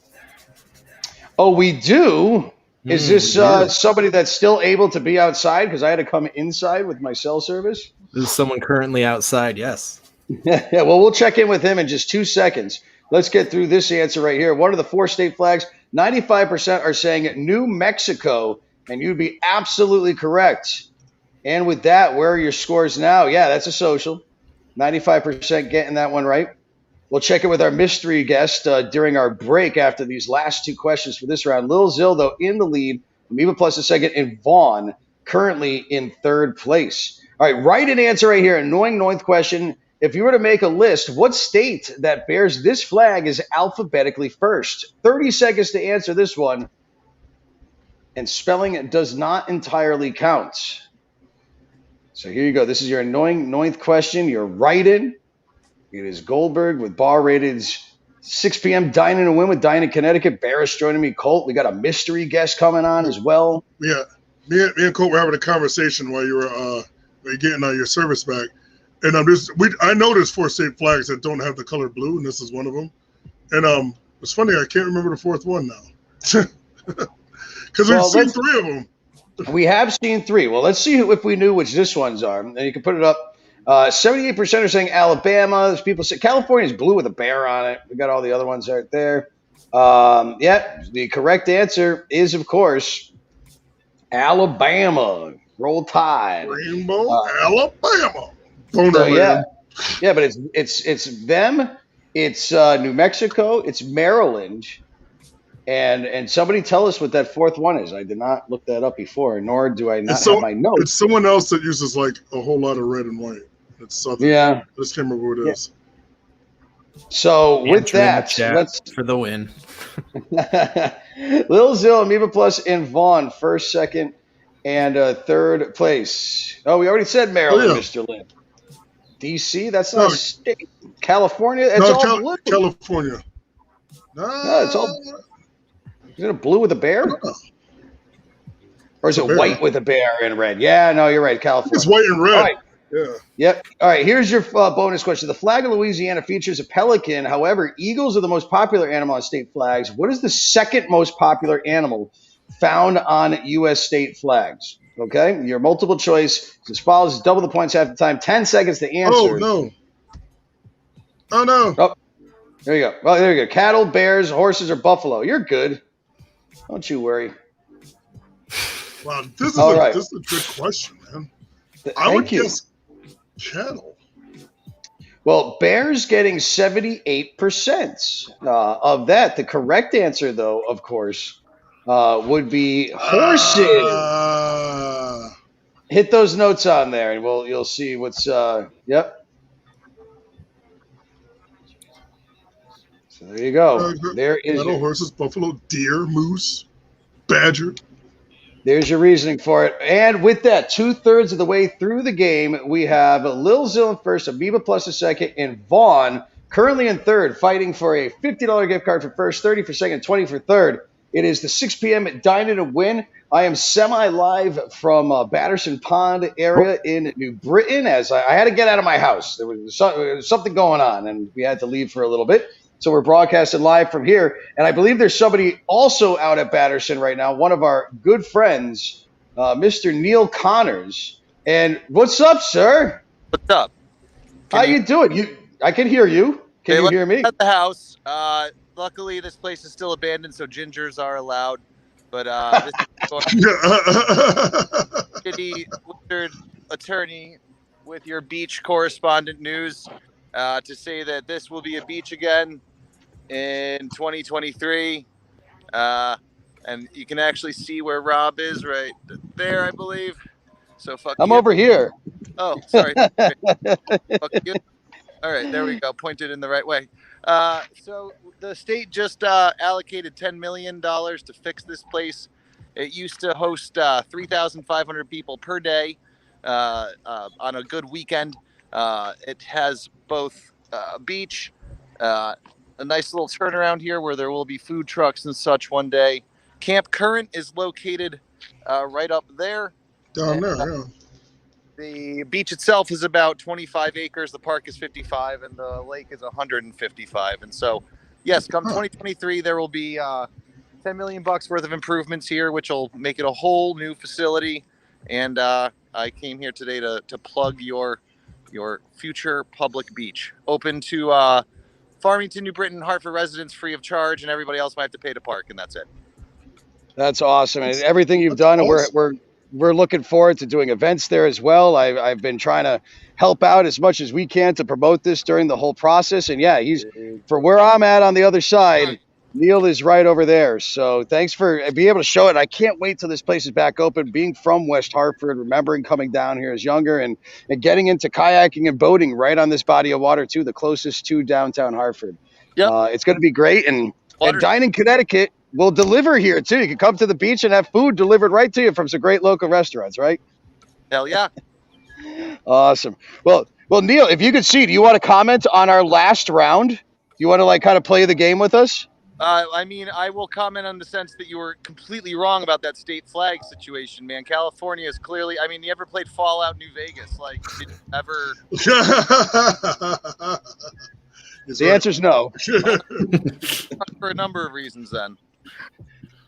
Oh, we do. Is this somebody that's still able to be outside? Because I had to come inside with my cell service. This is someone currently outside, yes. Yeah, well, we'll check in with him in just 2 seconds. Let's get through this answer right here. One of the 4 state flags, 95% are saying New Mexico, and you'd be absolutely correct. And with that, where are your scores now? Yeah, that's a social. 95% getting that one right. We'll check in with our mystery guest during our break after these last 2 questions for this round. Lil Zill, though, in the lead. Amoeba Plus a second, and Vaughn currently in third place. All right, write an answer right here. Annoying 9th question. If you were to make a list, what state that bears this flag is alphabetically first? 30 seconds to answer this one. And spelling does not entirely count. So here you go. This is your annoying ninth question. You're right in. It is Goldberg with bar rated 6 p.m. Dine-In Win with Dine-In Connecticut. Barris joining me. Colt, we got a mystery guest coming on as well. Yeah, me and Colt were having a conversation while you were getting your service back, and I noticed 4 state flags that don't have the color blue, and this is one of them. And it's funny, I can't remember the 4th one now because we've seen 3 of them. We have seen 3. Well, let's see if we knew which this ones are. And you can put it up. 78% are saying Alabama. There's people say California is blue with a bear on it. We got all the other ones right there. Yeah, the correct answer is, of course, Alabama. Roll Tide. Rainbow, Alabama. So, yeah, but it's them. It's New Mexico. It's Maryland. And somebody tell us what that 4th one is. I did not look that up before, nor do I not have my notes. It's someone else that uses like a whole lot of red and white. It's Southern. Yeah. I just can't remember who it is. So with that, let's for the win. Lil Zill, Amoeba Plus, and Vaughn, 1st, 2nd, and 3rd place. Oh, we already said Maryland, Mr. Lynn. DC, that's not a state. California, that's all blue. California. No, it's all. Is it a blue with a bear? Or is it white with a bear and red? Yeah, no, you're right. California. It's white and red. All right. Yeah. Yep. All right. Here's your bonus question. The flag of Louisiana features a pelican. However, eagles are the most popular animal on state flags. What is the 2nd most popular animal found on U.S. state flags? Okay. Your multiple choice is as follows. Double the points half the time. 10 seconds to answer. Oh, no. Oh, there you go. Well, there you go. Cattle, bears, horses, or buffalo. You're good. Don't you worry. Wow, this is a good question, man. I would guess cattle. Well, bears getting 78% of that. The correct answer, though, of course, would be horses. Hit those notes on there, and you'll see what's. Yep. So there you go. There is cattle, horses, buffalo, deer, moose, badger. There's your reasoning for it. And with that, 2/3 of the way through the game, we have Lil Zill in 1st, Amoeba Plus in 2nd, and Vaughn currently in 3rd, fighting for a $50 gift card for 1st, 30 for 2nd, 20 for 3rd. It is the 6 p.m. Dine-In Win. I am semi-live from Batterson Pond area in New Britain, as I had to get out of my house. There was something going on, and we had to leave for a little bit. So we're broadcasting live from here. And I believe there's somebody also out at Batterson right now, one of our good friends, Mr. Neil Connors. And what's up, sir? What's up? How you doing? I can hear you. Can you hear me? At the house. Luckily, this place is still abandoned, so gingers are allowed. But this is Kitty Wizard attorney with your beach correspondent news to say that this will be a beach again in 2023. And you can actually see where Rob is right there, I believe. So I'm over here. Oh, sorry. Fuck you. All right, there we go. Pointed in the right way. So the state just allocated $10 million to fix this place. It used to host 3,500 people per day on a good weekend. It has both a beach, a nice little turnaround here where there will be food trucks and such one day. Camp Current is located right up there. Down there, yeah. The beach itself is about 25 acres. The park is 55, and the lake is 155. And so, yes, come 2023, there will be $10 million worth of improvements here, which will make it a whole new facility. And I came here today to plug your future public beach, open to Farmington, New Britain, Hartford residents, free of charge, and everybody else might have to pay to park, and that's it. That's awesome, and everything you've done, awesome. We're looking forward to doing events there as well. I've been trying to help out as much as we can to promote this during the whole process. And yeah, he's for where I'm at on the other side. Neil is right over there. So thanks for being able to show it. I can't wait till this place is back open. Being from West Hartford, remembering coming down here as younger and getting into kayaking and boating right on this body of water too, the closest to downtown Hartford. Yep. It's going to be great. And Dine-In Connecticut will deliver here too. You can come to the beach and have food delivered right to you from some great local restaurants, right? Hell yeah. Awesome. Well, Neil, if you could see, do you want to comment on our last round? You want to like kind of play the game with us? I mean, I will comment on the sense that you were completely wrong about that state flag situation, man. California is clearly. I mean, you ever played Fallout New Vegas? Like, did you ever? The answer is no. For a number of reasons, then.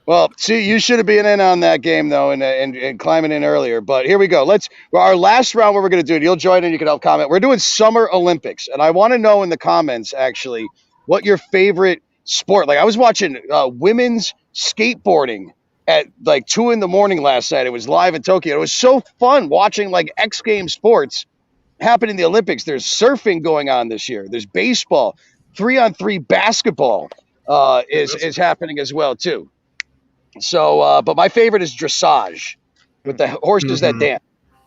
Well, see, you should have been in on that game though, and climbing in earlier. But here we go. Our last round. What we're going to do, and you'll join in. You can help comment. We're doing Summer Olympics, and I want to know in the comments actually what your favorite sport. Like I was watching women's skateboarding at like 2 a.m. last night. It was live in Tokyo. It was so fun watching like X Games sports happen in the Olympics. There's surfing going on this year. There's baseball, 3-on-3 basketball is happening as well too. So, but my favorite is dressage with the horses that dance.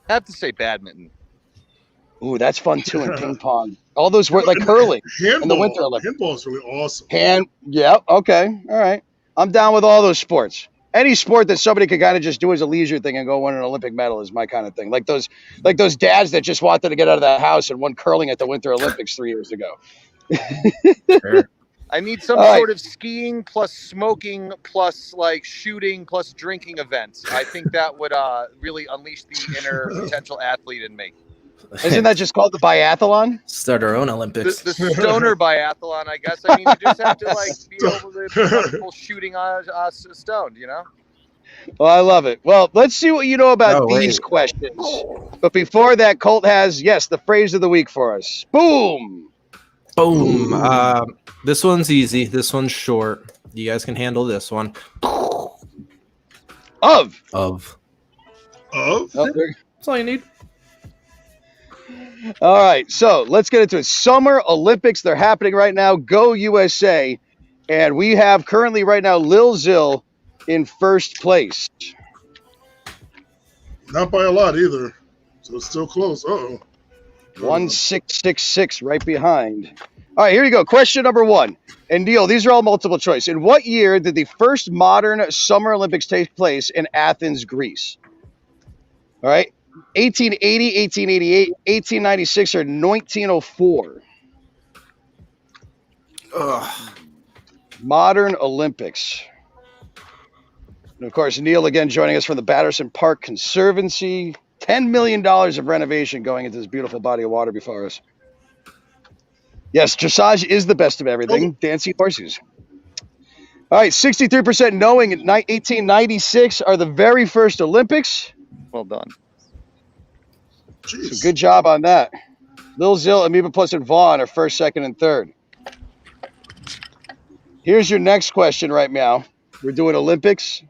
I have to say badminton. Ooh, that's fun too, and ping pong. All those work like curling in the Winter Olympics. Handball is really awesome. Yeah, okay, all right. I'm down with all those sports. Any sport that somebody could kind of just do as a leisure thing and go win an Olympic medal is my kind of thing. Like those dads that just wanted to get out of the house and won curling at the Winter Olympics 3 years ago. Sure. I need some sort of skiing plus smoking plus like shooting plus drinking events. I think that would really unleash the inner potential athlete in me. Isn't that just called the biathlon? Start our own Olympics. The stoner biathlon, I guess. I mean, you just have to like be able to be comfortable shooting on stoned, you know? Well, I love it. Well, let's see what you know about these questions. But before that, Colt has, yes, the phrase of the week for us. Boom. Boom. This one's easy. This one's short. You guys can handle this one. Of. Oh, That's all you need. All right, so let's get into it. Summer Olympics, they're happening right now. Go USA. And we have currently right now Lil Zil in first place. Not by a lot either. So it's still close. Uh-oh. 1666 right behind. All right, here you go. Question number 1. And Neil, these are all multiple choice. In what year did the first modern Summer Olympics take place in Athens, Greece? All right. 1880, 1888, 1896, or 1904? Modern Olympics. And of course, Neil again joining us from the Batterson Park Conservancy. $10 million of renovation going into this beautiful body of water before us. Yes, dressage is the best of everything. Dancing horses. All right, 63% knowing in 1896 are the very first Olympics. Well done. So good job on that. Lil Zil, Amoeba Plus, and Vaughn are first, second, and third. Here's your next question right now. We're doing Olympics.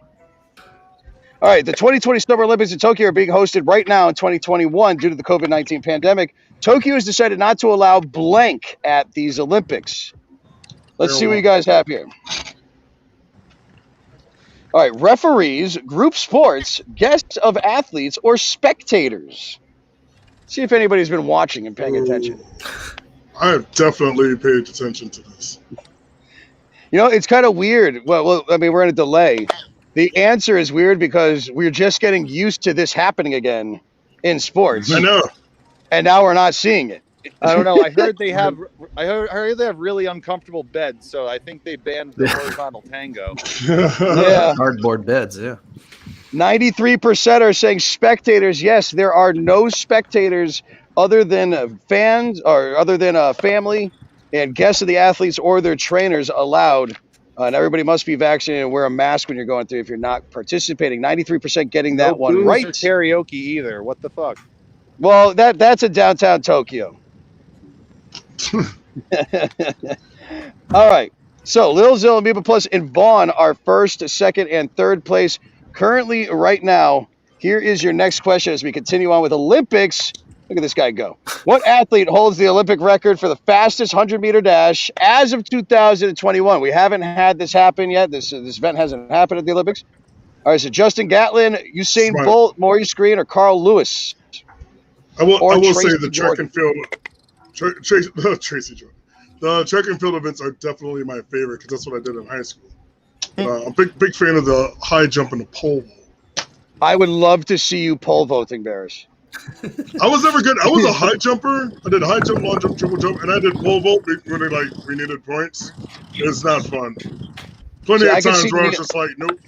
All right, the 2020 Summer Olympics in Tokyo are being hosted right now in 2021 due to the COVID-19 pandemic. Tokyo has decided not to allow blank at these Olympics. Let's see what you guys have here. All right, referees, group sports, guests of athletes, or spectators. See if anybody's been watching and paying attention. I have definitely paid attention to this. You know, it's kind of weird. Well, I mean, we're in a delay. The answer is weird because we're just getting used to this happening again in sports. I know. And now we're not seeing it. I don't know. I heard they have really uncomfortable beds, so I think they banned the horizontal tango. Yeah. Cardboard beds, yeah. 93% are saying spectators. Yes, there are no spectators other than fans or other than a family and guests of the athletes or their trainers allowed. And everybody must be vaccinated and wear a mask when you're going through if you're not participating. 93% getting that one right. Or karaoke either. What the fuck? Well, that's in downtown Tokyo. All right. So Lil Zil, Amoeba Plus, and Vaughn are first, second, and third place. Currently, right now, here is your next question as we continue on with Olympics. Look at this guy go. What athlete holds the Olympic record for the fastest 100-meter dash as of 2021? We haven't had this happen yet. This event hasn't happened at the Olympics. All right, so Justin Gatlin, Usain Bolt, Maurice Green, or Carl Lewis? I will say the track and field. Tracy Jordan. The track and field events are definitely my favorite because that's what I did in high school. I'm a big fan of the high jump and the pole vault. I would love to see you pole vaulting, Barris. I was never good. I was a high jumper. I did high jump, long jump, triple jump, and I did pole vault when we needed points. It's not fun. Plenty See, I of can times see where I was Neil, just like, nope.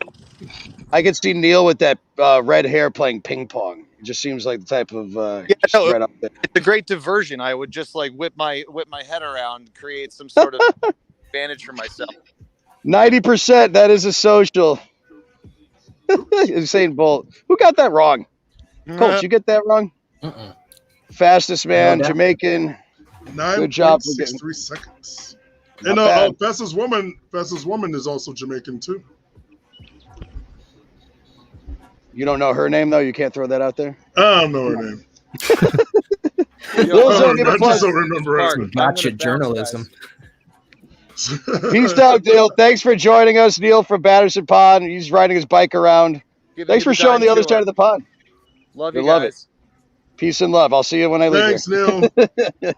I could see Neil with that red hair playing ping pong. It just seems like the type of Yeah, just no, right up there. it's a great diversion. I would just like whip my head around, create some sort of advantage for myself. 90%. That is a social. Usain Bolt. Who got that wrong? Colt, you get that wrong? Mm-mm. Fastest man, No doubt. Jamaican. Good job for getting. 9.63 seconds. Not And bad. fastest woman is also Jamaican too. You don't know her name though. You can't throw that out there. I don't know her name. Lil Zil, give a I plus. just don't remember Mark, it. I'm gonna Gotcha, bounce, journalism. Peace out, Neil. Thanks for joining us, Neil from Batterson Pond. He's riding his bike around. Gonna Thanks do for showing Dine the other tour. side of the pond. Love We you love guys. Peace and love. I'll see you when I leave Thanks, here. Neil.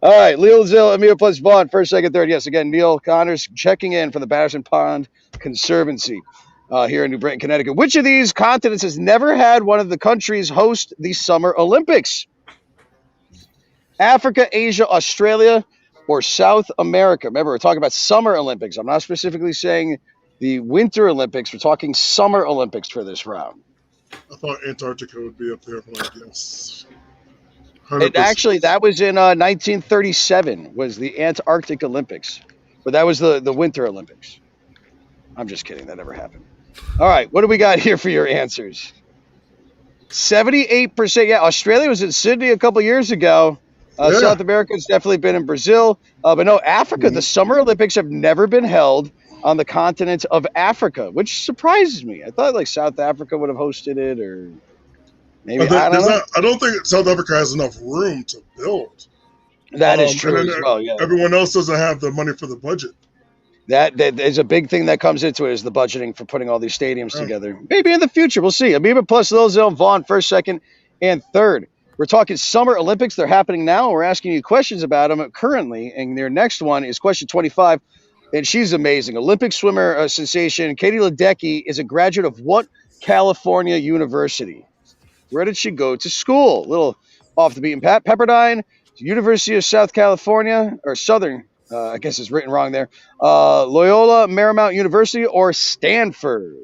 All right, Lil Zil, Emil plus Vaughn, first, second, third. Yes, again, Neil Connors checking in from the Batterson Pond Conservancy here in New Britain, Connecticut. Which of these continents has never had one of the countries host the Summer Olympics? Africa, Asia, Australia, or South America? Remember, we're talking about Summer Olympics. I'm not specifically saying the Winter Olympics. We're talking Summer Olympics for this round. I thought Antarctica would be up there, but I guess. Actually, that was in 1937, was the Antarctic Olympics. But that was the Winter Olympics. I'm just kidding. That never happened. All right, what do we got here for your answers? 78%. Yeah, Australia was in Sydney a couple years ago. Yeah. South America's definitely been in Brazil. But no, Africa, the Summer Olympics have never been held on the continent of Africa, which surprises me. I thought like South Africa would have hosted it, or maybe, I don't know. I don't think South Africa has enough room to build. That is true and as then well, yeah. Everyone else doesn't have the money for the budget. That is a big thing that comes into it, is the budgeting for putting all these stadiums Yeah. together. Maybe in the future, we'll see. Amoeba plus Lil Zil and Vaughn, first, second, and third. We're talking Summer Olympics. They're happening now, and we're asking you questions about them currently. And their next one is question 25, and she's amazing. Olympic swimmer sensation Katie Ledecky is a graduate of what California university? Where did she go to school? A little off the beaten path. Pepperdine, University of South California, or Southern, I guess it's written wrong there. Loyola Marymount University, or Stanford?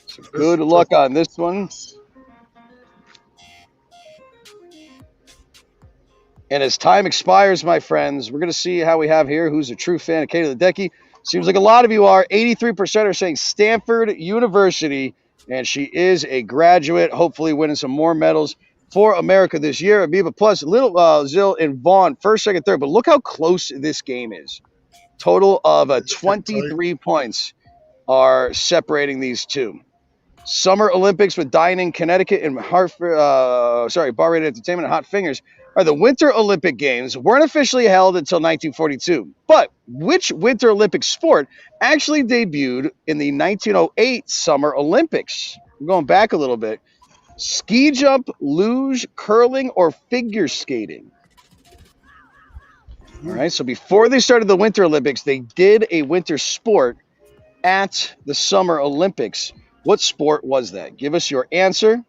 So good luck on this one. And as time expires, my friends, we're going to see how we have here. Who's a true fan of Katie Ledecky? Seems like a lot of you are. 83% are saying Stanford University, and she is a graduate, hopefully winning some more medals for America this year. Amoeba plus Little Zil and Vaughn, first, second, third. But look how close this game is. Total of 23 points are separating these two. Summer Olympics with Dine-In Connecticut and Bar Rated Entertainment and Hot Fingers are the Winter Olympic Games. Weren't officially held until 1942. But which Winter Olympic sport actually debuted in the 1908 Summer Olympics? We're going back a little bit. Ski jump, luge, curling, or figure skating? All right, so before they started the Winter Olympics, they did a winter sport at the Summer Olympics. What sport was that? Give us your answer.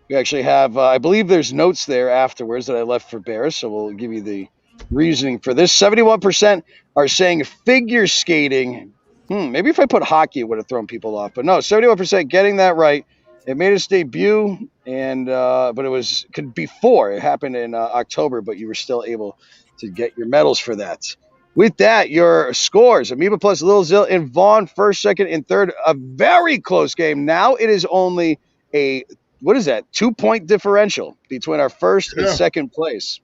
We actually have, I believe there's notes there afterwards that I left for Bear, so we'll give you the reasoning for this. 71% are saying figure skating. Maybe if I put hockey, it would have thrown people off. But no, 71% getting that right. It made its debut, and but it was before. It happened in October, but you were still able to get your medals for that. With that, your scores, Amoeba plus Lil Zil and Vaughn, first, second, and third. A very close game. Now it is only a, 2-point differential between our first and second place.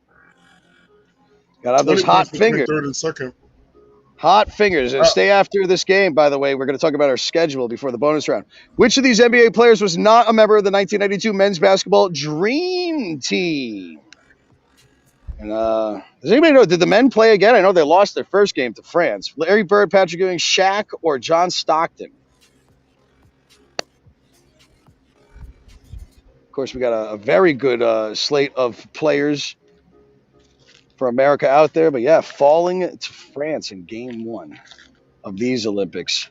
Got to have those hot fingers. Third and second. Hot fingers. And stay after this game, by the way. We're going to talk about our schedule before the bonus round. Which of these NBA players was not a member of the 1992 men's basketball Dream Team? And does anybody know, did the men play again? I know they lost their first game to France. Larry Bird, Patrick Ewing, Shaq, or John Stockton? Of course, we got a very good slate of players for America out there. But yeah, falling to France in game one of these Olympics.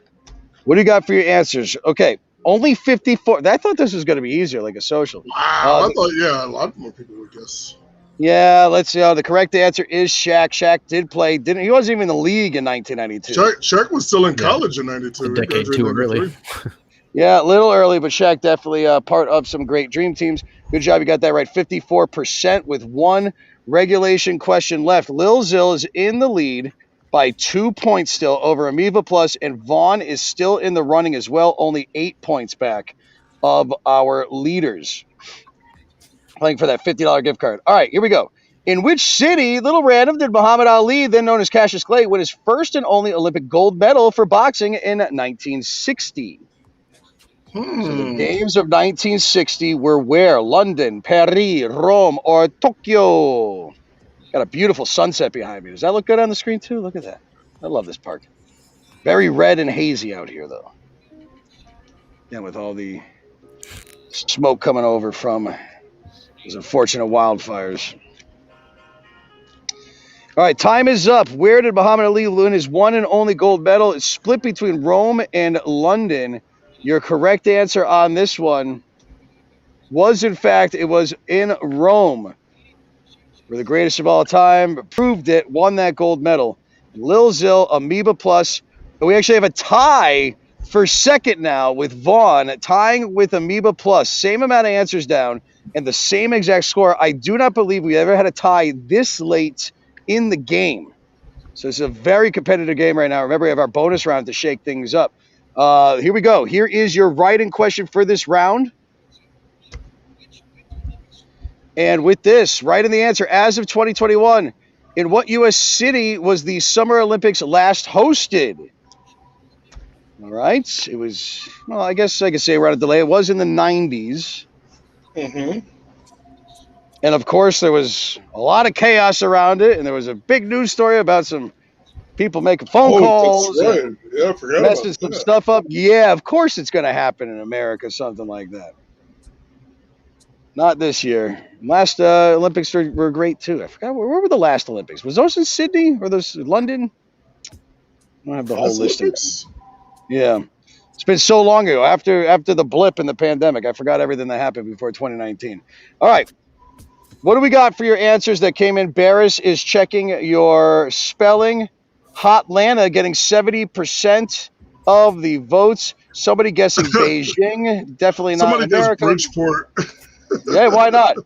What do you got for your answers? Okay, Only 54. I thought this was going to be easier, like a social. Wow, I thought, a lot more people would guess. Yeah, let's see. The correct answer is Shaq. Shaq did play. He wasn't even in the league in 1992. Shaq was still in college in 92. A decade too early. Yeah, a little early, but Shaq definitely part of some great dream teams. Good job. You got that right. 54% with one regulation question left. Lil Zil is in the lead by 2 points still over Amoeba Plus, and Vaughn is still in the running as well, only 8 points back of our leaders. Playing for that $50 gift card. All right, here we go. In which city, little random, did Muhammad Ali, then known as Cassius Clay, win his first and only Olympic gold medal for boxing in 1960? So the games of 1960 were where? London, Paris, Rome, or Tokyo? Got a beautiful sunset behind me. Does that look good on the screen too? Look at that. I love this park. Very red and hazy out here, though. And with all the smoke coming over from those unfortunate wildfires. All right, time is up. Where did Muhammad Ali win his one and only gold medal? It's split between Rome and London. Your correct answer on this one was, in fact, it was in Rome. We're the greatest of all time, proved it, won that gold medal. Lil Zil, Amoeba Plus. We actually have a tie for second now with Vaughn, tying with Amoeba Plus. Same amount of answers down and the same exact score. I do not believe we ever had a tie this late in the game. So it's a very competitive game right now. Remember, we have our bonus round to shake things up. Here we go. Here is your writing question for this round. And with this, write in the answer. As of 2021, in what U.S. city was the Summer Olympics last hosted? All right. It was, well, I guess I could say we're on a delay. It was in the 90s. Mm-hmm. And, of course, there was a lot of chaos around it. And there was a big news story about some people making phone calls. That's right. Yeah, I forgot messing about some that. stuff up. Yeah, of course it's going to happen in America, something like that. Not this year. Last Olympics were great, too. I forgot. Where were the last Olympics? Was those in Sydney or those in London? I don't have the whole list. Yeah. It's been so long ago. After the blip in the pandemic, I forgot everything that happened before 2019. All right. What do we got for your answers that came in? Barris is checking your spelling. Hotlanta getting 70% of the votes. Somebody guessing Beijing. Definitely not Somebody America. guessed Bridgeport. Yeah, why not?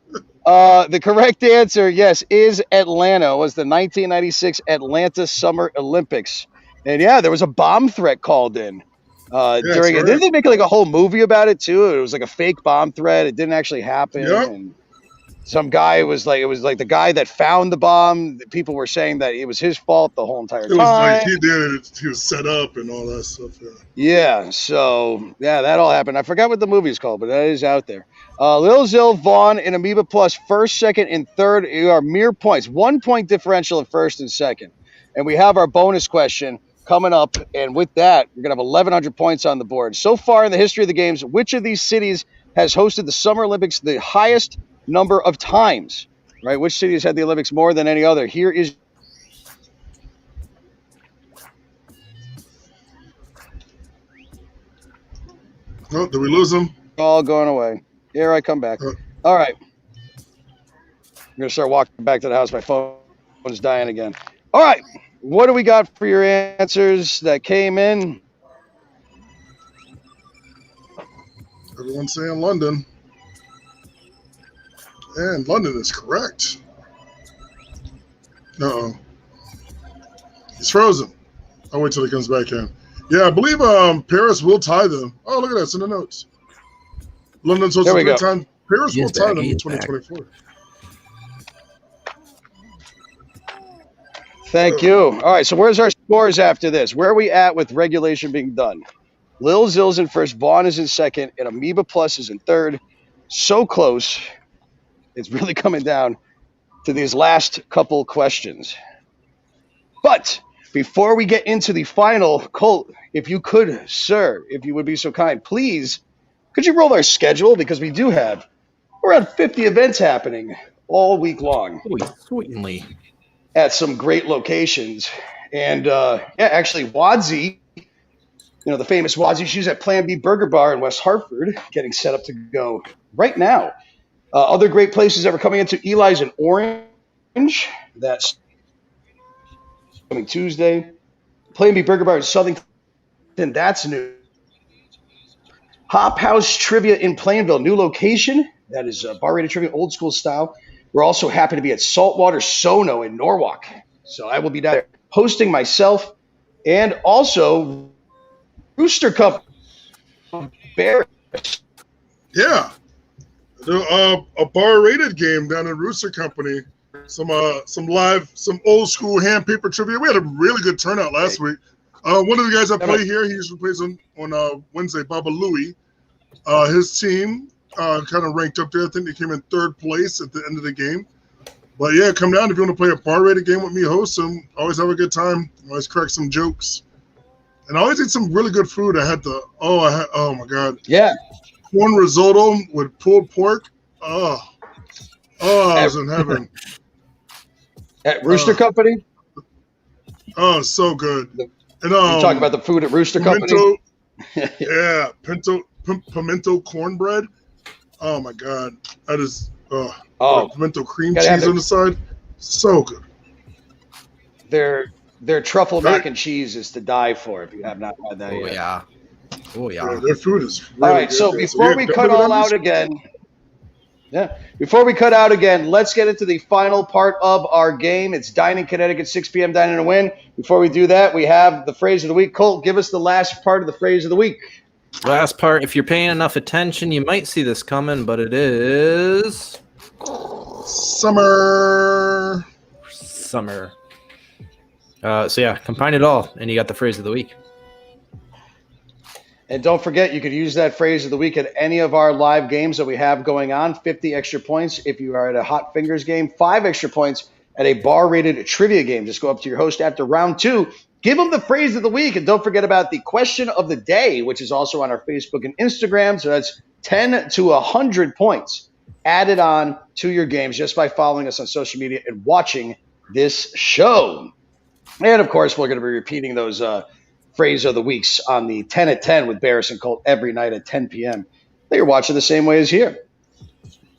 The correct answer, yes, is Atlanta. It was the 1996 Atlanta Summer Olympics. And yeah, there was a bomb threat called in during it. Right. Didn't they make like a whole movie about it too? It was like a fake bomb threat. It didn't actually happen. Yep. And some guy was like, it was like the guy that found the bomb. People were saying that it was his fault the whole entire time. It was like he did it. He was set up and all that stuff. Yeah. So yeah, that all happened. I forgot what the movie is called, but that is out there. Lil Zil, Vaughn, and Amoeba Plus, first, second, and third. You are mere points. 1 point differential at first and second. And we have our bonus question coming up. And with that, we're going to have 1,100 points on the board. So far in the history of the games, which of these cities has hosted the Summer Olympics the highest number of times? Right? Which city has had the Olympics more than any other? Here is. Oh, did we lose him? All going away. Here I come back. All right. I'm going to start walking back to the house. My phone is dying again. All right. What do we got for your answers that came in? Everyone's saying London. And London is correct. Uh-oh. He's frozen. I'll wait till he comes back in. Yeah, I believe Paris will tie them. Oh, look at that. It's in the notes. London's hosted 3 times. Paris will tie them in 2024. Thank you. All right, so where's our scores after this? Where are we at with regulation being done? Lil Zil's in first, Vaughn is in second, and Amoeba Plus is in third. So close. It's really coming down to these last couple questions. But before we get into the final, Colt, if you could, sir, if you would be so kind, please, could you roll our schedule? Because we do have around 50 events happening all week long. Certainly. At some great locations. And, yeah, actually, Wadsey the famous Wazzy shoes at Plan B Burger Bar in West Hartford, getting set up to go right now. Other great places that were coming into Eli's in Orange. That's coming Tuesday. Plan B Burger Bar in Southington. That's new. Hop House Trivia in Plainville, new location. That is bar rated trivia, old school style. We're also happy to be at Saltwater Sono in Norwalk. So I will be down there hosting myself and also Rooster Cup Bears. Yeah. A bar rated game down at Rooster Company. Some old school hand paper trivia. We had a really good turnout last week. One of the guys that play here, he usually plays on Wednesday, Baba Louie. His team kind of ranked up there. I think they came in 3rd place at the end of the game. But yeah, come down if you want to play a bar rated game with me, host them. Always have a good time. Always crack some jokes. And I always eat some really good food. Oh my God. Yeah. Corn risotto with pulled pork. I was in heaven. At Rooster Company? Oh, so good. You talk about the food at Rooster Company? Yeah, pimento cornbread. Oh my God. That is pimento cream cheese on the side. So good. Their truffle mac and cheese is to die for if you have not had that yet. Oh yeah, their food is really all right, good. So before we cut all out again, let's get into the final part of our game. It's Dine-In Connecticut, 6 p.m. Dine-In Win. Before we do that, we have the phrase of the week. Colt, give us the last part of the phrase of the week. Last part, if you're paying enough attention, you might see this coming, but it is... Summer. So yeah, combine it all, and you got the phrase of the week. And don't forget, you could use that phrase of the week at any of our live games that we have going on. 50 extra points if you are at a Hot Fingers game. 5 extra points at a bar-rated trivia game. Just go up to your host after round 2. Give them the phrase of the week. And don't forget about the question of the day, which is also on our Facebook and Instagram. So that's 10 to 100 points added on to your games just by following us on social media and watching this show. And, of course, we're going to be repeating those phrase of the weeks on the 10 at 10 with Barris and Colt every night at 10 p.m. that you're watching the same way as here.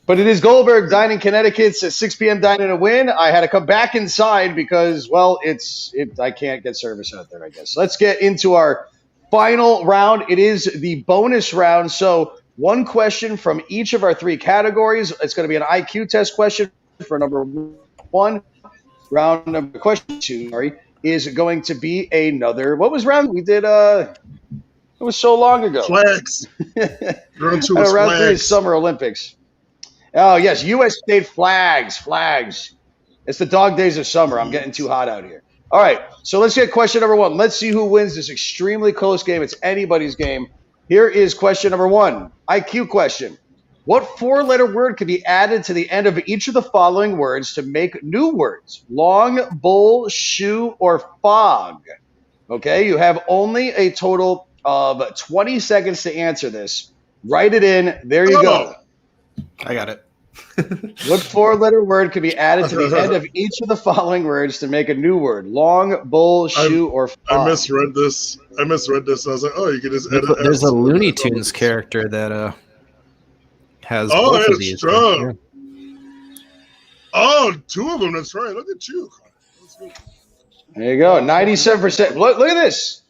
But it is Goldberg, Dine-In Connecticut's at 6 p.m. Dine-In Win. I had to come back inside because, well, I can't get service out there, I guess. Let's get into our final round. It is the bonus round. So 1 question from each of our 3 categories. It's going to be an IQ test question for number 1. Round number question 2, is going to be another. What was round? We did. It was so long ago. Flags. Round 2 was round 3 is flags. Summer Olympics. Oh yes, U.S. state flags. It's the dog days of summer. I'm getting too hot out here. All right, so let's get question number 1. Let's see who wins this extremely close game. It's anybody's game. Here is question number 1. IQ question. What 4-letter word could be added to the end of each of the following words to make new words? Long, bull, shoe, or fog? Okay, you have only a total of 20 seconds to answer this. Write it in. There you go. I got it. What 4-letter word could be added to the end of each of the following words to make a new word? Long, bull, shoe, or fog? I misread this. I was like, oh, you can just edit. There's a Looney Tunes character that has both of these. Yeah. Oh, 2 of them. That's right. Look at you. There you go. 97%. Look at this.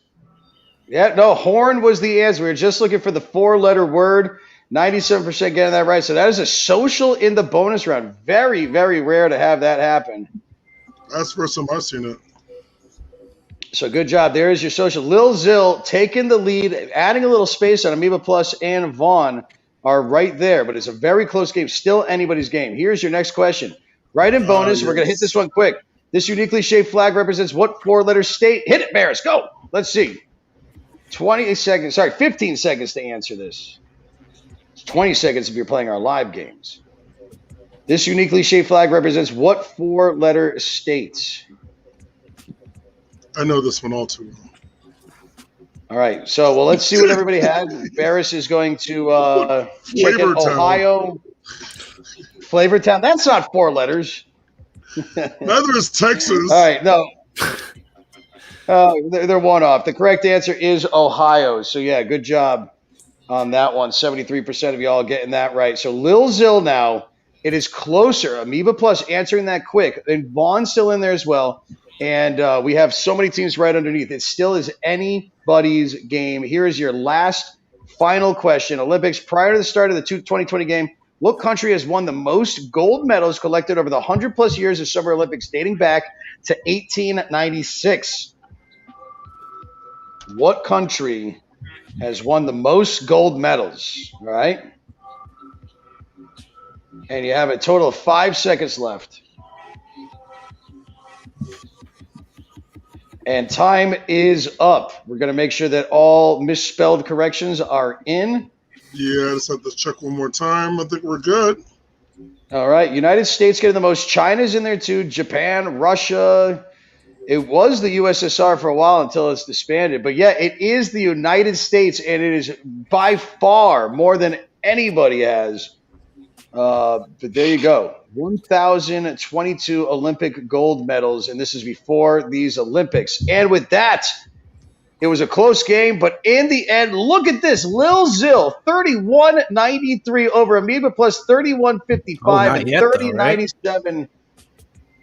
Yeah, no, horn was the answer. We were just looking for the 4-letter word. 97% getting that right. So that is a social in the bonus round. Very, very rare to have that happen. That's the first time I've seen it. So good job. There is your social. Lil Zill taking the lead, adding a little space on Amoeba Plus and Vaughn are right there. But it's a very close game. Still anybody's game. Here's your next question. Right in bonus. Yes. We're going to hit this one quick. This uniquely shaped flag represents what 4-letter state? Hit it, Barris. Go. Let's see. 15 seconds to answer this. 20 seconds if you're playing our live games. This uniquely shaped flag represents what 4-letter states? I know this one all too well. All right. So, well, let's see what everybody has. Barris is going to check in Ohio. Flavortown. That's not 4 letters. Neither is Texas. All right. No. They're one off. The correct answer is Ohio. So, yeah, good job on that one. 73% of y'all getting that right. So, Lil Zil now, it is closer. Amoeba Plus answering that quick. And Vaughn's still in there as well. And we have so many teams right underneath. It still is anybody's game. Here is your last final question. Olympics, prior to the start of the 2020 game, what country has won the most gold medals collected over the 100-plus years of Summer Olympics dating back to 1896? What country has won the most gold medals? All right. And you have a total of 5 seconds left. And time is up. We're going to make sure that all misspelled corrections are in. Yeah, I just have to check one more time. I think we're good. All right. United States getting the most. China's in there too. Japan, Russia. It was the USSR for a while until it's disbanded. But, yeah, it is the United States, and it is by far more than anybody has. But there you go. 1,022 Olympic gold medals, and this is before these Olympics. And with that, it was a close game, but in the end, look at this. Lil Zil, 31.93 over Amoeba Plus 31.55 and 30.97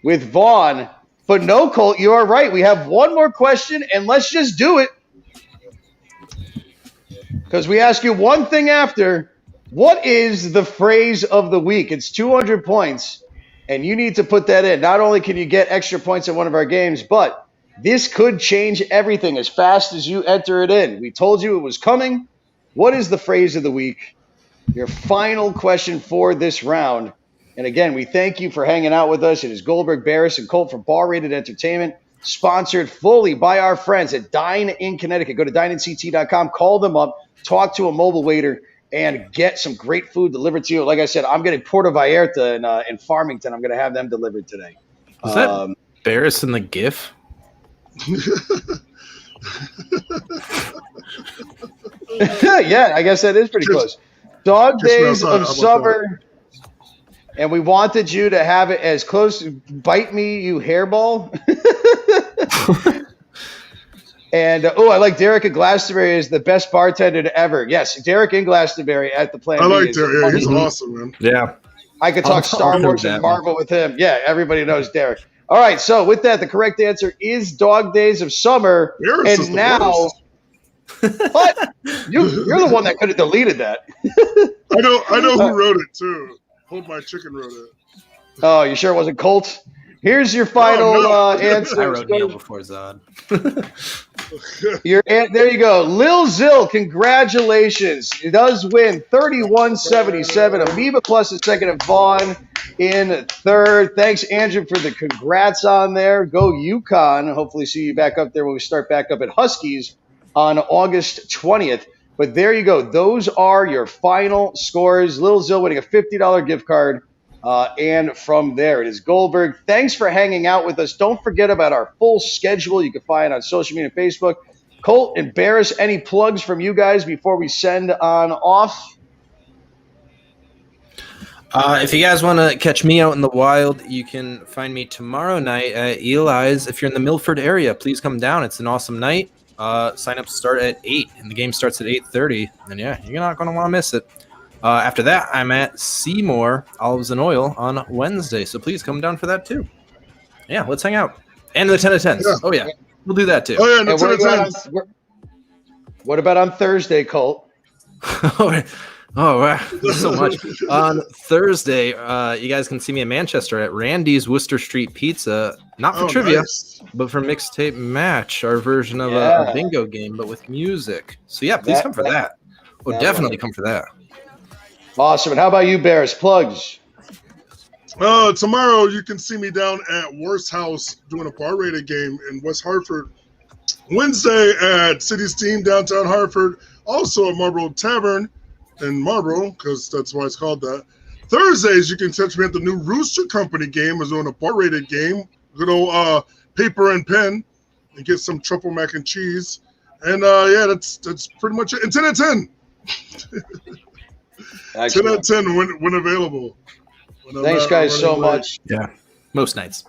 with Vaughn. But no, Colt, you are right. We have one more question, and let's just do it. Because we ask you one thing after. What is the phrase of the week? It's 200 points, and you need to put that in. Not only can you get extra points in one of our games, but this could change everything as fast as you enter it in. We told you it was coming. What is the phrase of the week? Your final question for this round. And again, we thank you for hanging out with us. It is Goldberg, Barris, and Colt from Bar Rated Entertainment, sponsored fully by our friends at Dine-In Connecticut. Go to dineinct.com, call them up, talk to a mobile waiter, and get some great food delivered to you. Like I said, I'm getting Puerto Vallarta in Farmington. I'm going to have them delivered today. Is that Barris in the GIF? Yeah, I guess that is pretty close. Dog Days of Summer. And we wanted you to have it as close to Bite Me, You Hairball. And, I like Derek in Glastonbury is the best bartender ever. Yes, Derek in Glastonbury at the Plan B. I like Derek. Yeah, he's awesome, man. Yeah. I could talk Star Wars and Marvel with him. Yeah, everybody knows Derek. All right, so with that, the correct answer is Dog Days of Summer. Barris and now, what? You're the one that could have deleted that. I know who wrote it, too. Hold My Chicken wrote it. Oh, you sure it wasn't Colt? Here's your final answer. I wrote Neil before Zod. There you go. Lil Zil, congratulations. He does win 31.77. Amoeba Plus is second and Vaughn in third. Thanks, Andrew, for the congrats on there. Go UConn. Hopefully see you back up there when we start back up at Huskies on August 20th. But there you go. Those are your final scores. Lil Zil winning a $50 gift card. And from there, it is Goldberg. Thanks for hanging out with us. Don't forget about our full schedule. You can find it on social media and Facebook. Colt and Barris, any plugs from you guys before we send on off? If you guys want to catch me out in the wild, you can find me tomorrow night at Eli's. If you're in the Milford area, please come down. It's an awesome night. Sign-ups start at 8, and the game starts at 8:30. And, yeah, you're not going to want to miss it. After that, I'm at Seymour Olives and Oil on Wednesday, so please come down for that too. Yeah, let's hang out. And the 10 of 10s. Yeah. Oh, yeah. We'll do that too. Oh, yeah, the 10 of 10s. What about on Thursday, Colt? Oh, wow. There's so much. On Thursday, you guys can see me in Manchester at Randy's Worcester Street Pizza, not for trivia, but for Mixtape Match, our version of a bingo game, but with music. So, yeah, please come for that. Oh, definitely come for that. Awesome. And how about you, Barris? Plugs? Tomorrow you can see me down at Worst House doing a bar-rated game in West Hartford. Wednesday at City's Team downtown Hartford. Also at Marlboro Tavern in Marlboro, because that's why it's called that. Thursdays you can catch me at the new Rooster Company game. Is doing a bar-rated game. Good old paper and pen, and get some truffle mac and cheese. And that's pretty much it. And 10 out of 10. Excellent. 10 out of 10 when available. Thanks, guys, so much. Yeah, most nights.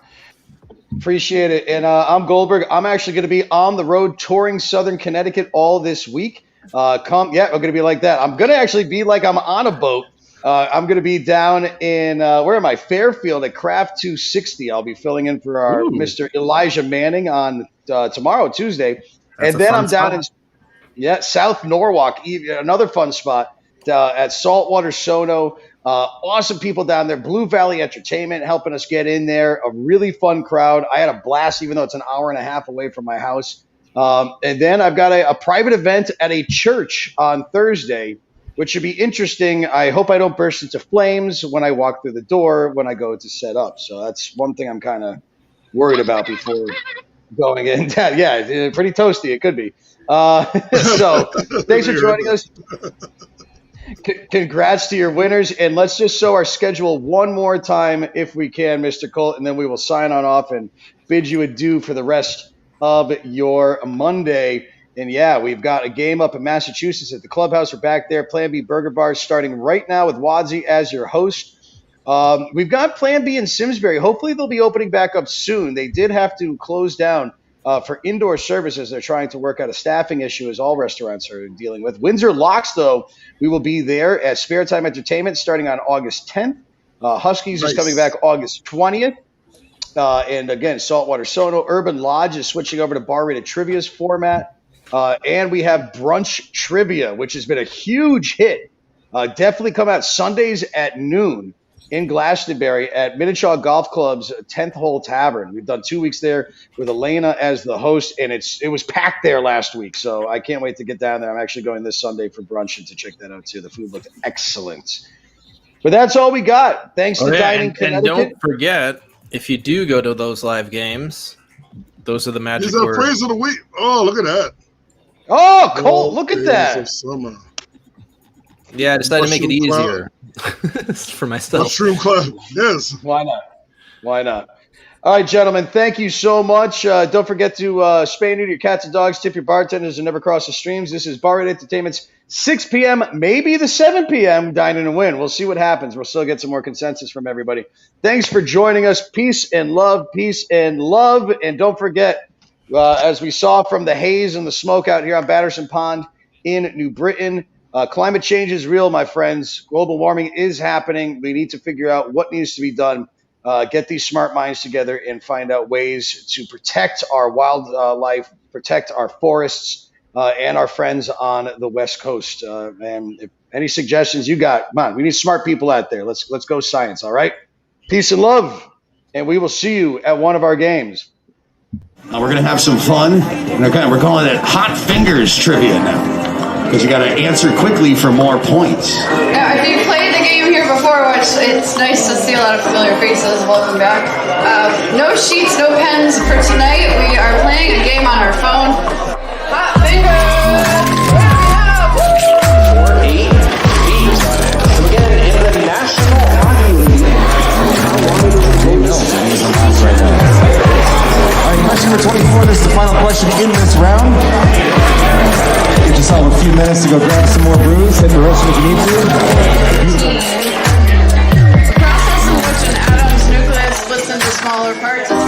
Appreciate it. And I'm Goldberg. I'm actually going to be on the road touring Southern Connecticut all this week. I'm going to be like that. I'm going to actually be like I'm on a boat. I'm going to be down in, where am I? Fairfield at Craft 260. I'll be filling in for our Mr. Elijah Manning on tomorrow, Tuesday. That's and then I'm spot. down in South Norwalk, another fun spot at Saltwater Sono. Awesome people down there. Blue Valley Entertainment helping us get in there. A really fun crowd. I had a blast, even though it's an hour and a half away from my house. And then I've got a private event at a church on Thursday, which should be interesting. I hope I don't burst into flames when I walk through the door when I go to set up. So that's one thing I'm kind of worried about before going in. Yeah, pretty toasty. It could be. So thanks for joining us. Congrats to your winners. And let's just show our schedule one more time if we can, Mr. Colt, and then we will sign on off and bid you adieu for the rest of your Monday. And yeah, we've got a game up in Massachusetts at the clubhouse. We're back there. Plan B Burger Bar starting right now with Wadsey as your host. We've got Plan B in Simsbury. Hopefully they'll be opening back up soon. They did have to close down for indoor services. They're trying to work out a staffing issue, as all restaurants are dealing with. Windsor Locks, though, we will be there at Spare Time Entertainment starting on August 10th. Huskies is coming back August 20th. And again, Saltwater Sono. Urban Lodge is switching over to bar rated trivia's format. And we have brunch trivia, which has been a huge hit. Definitely come out Sundays at noon in Glastonbury at Minichaw Golf Club's 10th Hole Tavern. We've done 2 weeks there with Elena as the host, and it was packed there last week. So I can't wait to get down there. I'm actually going this Sunday for brunch and to check that out too. The food looked excellent. But that's all we got. Thanks to Dine-In Connecticut. And don't forget, if you do go to those live games, those are the magic Here's our words. phrase of the week. Oh, look at that. Oh, Colt, look at that. Summer. Yeah, I decided to make it Mushroom easier for myself. Mushroom Club. Yes. Why not? All right, gentlemen, thank you so much. Don't forget to spay and neuter your cats and dogs, tip your bartenders, and never cross the streams. This is Bar Rate Entertainment's 6 p.m., maybe the 7 p.m. Dine-In Win. We'll see what happens. We'll still get some more consensus from everybody. Thanks for joining us. Peace and love. And don't forget, as we saw from the haze and the smoke out here on Batterson Pond in New Britain, climate change is real, my friends. Global warming is happening. We need to figure out what needs to be done. Get these smart minds together and find out ways to protect our wildlife, protect our forests, and our friends on the West Coast. And if any suggestions you got, come on, we need smart people out there. Let's go science, all right? Peace and love, and we will see you at one of our games. Now we're going to have some fun. We're calling it Hot Fingers Trivia now, because you got to answer quickly for more points. Now, if you've played the game here before, which it's nice to see a lot of familiar faces, welcome back. No sheets, no pens for tonight. We are playing a game on our phone. Hot Fingers! What do we have? 4-8 So again, in the National Hockey League, how long is the game? All right, question number 24. This is the final question in this round. Get yourself a few minutes to go grab some more brews. Hit the roast if you need to. The process in which an atom's nucleus splits into smaller parts is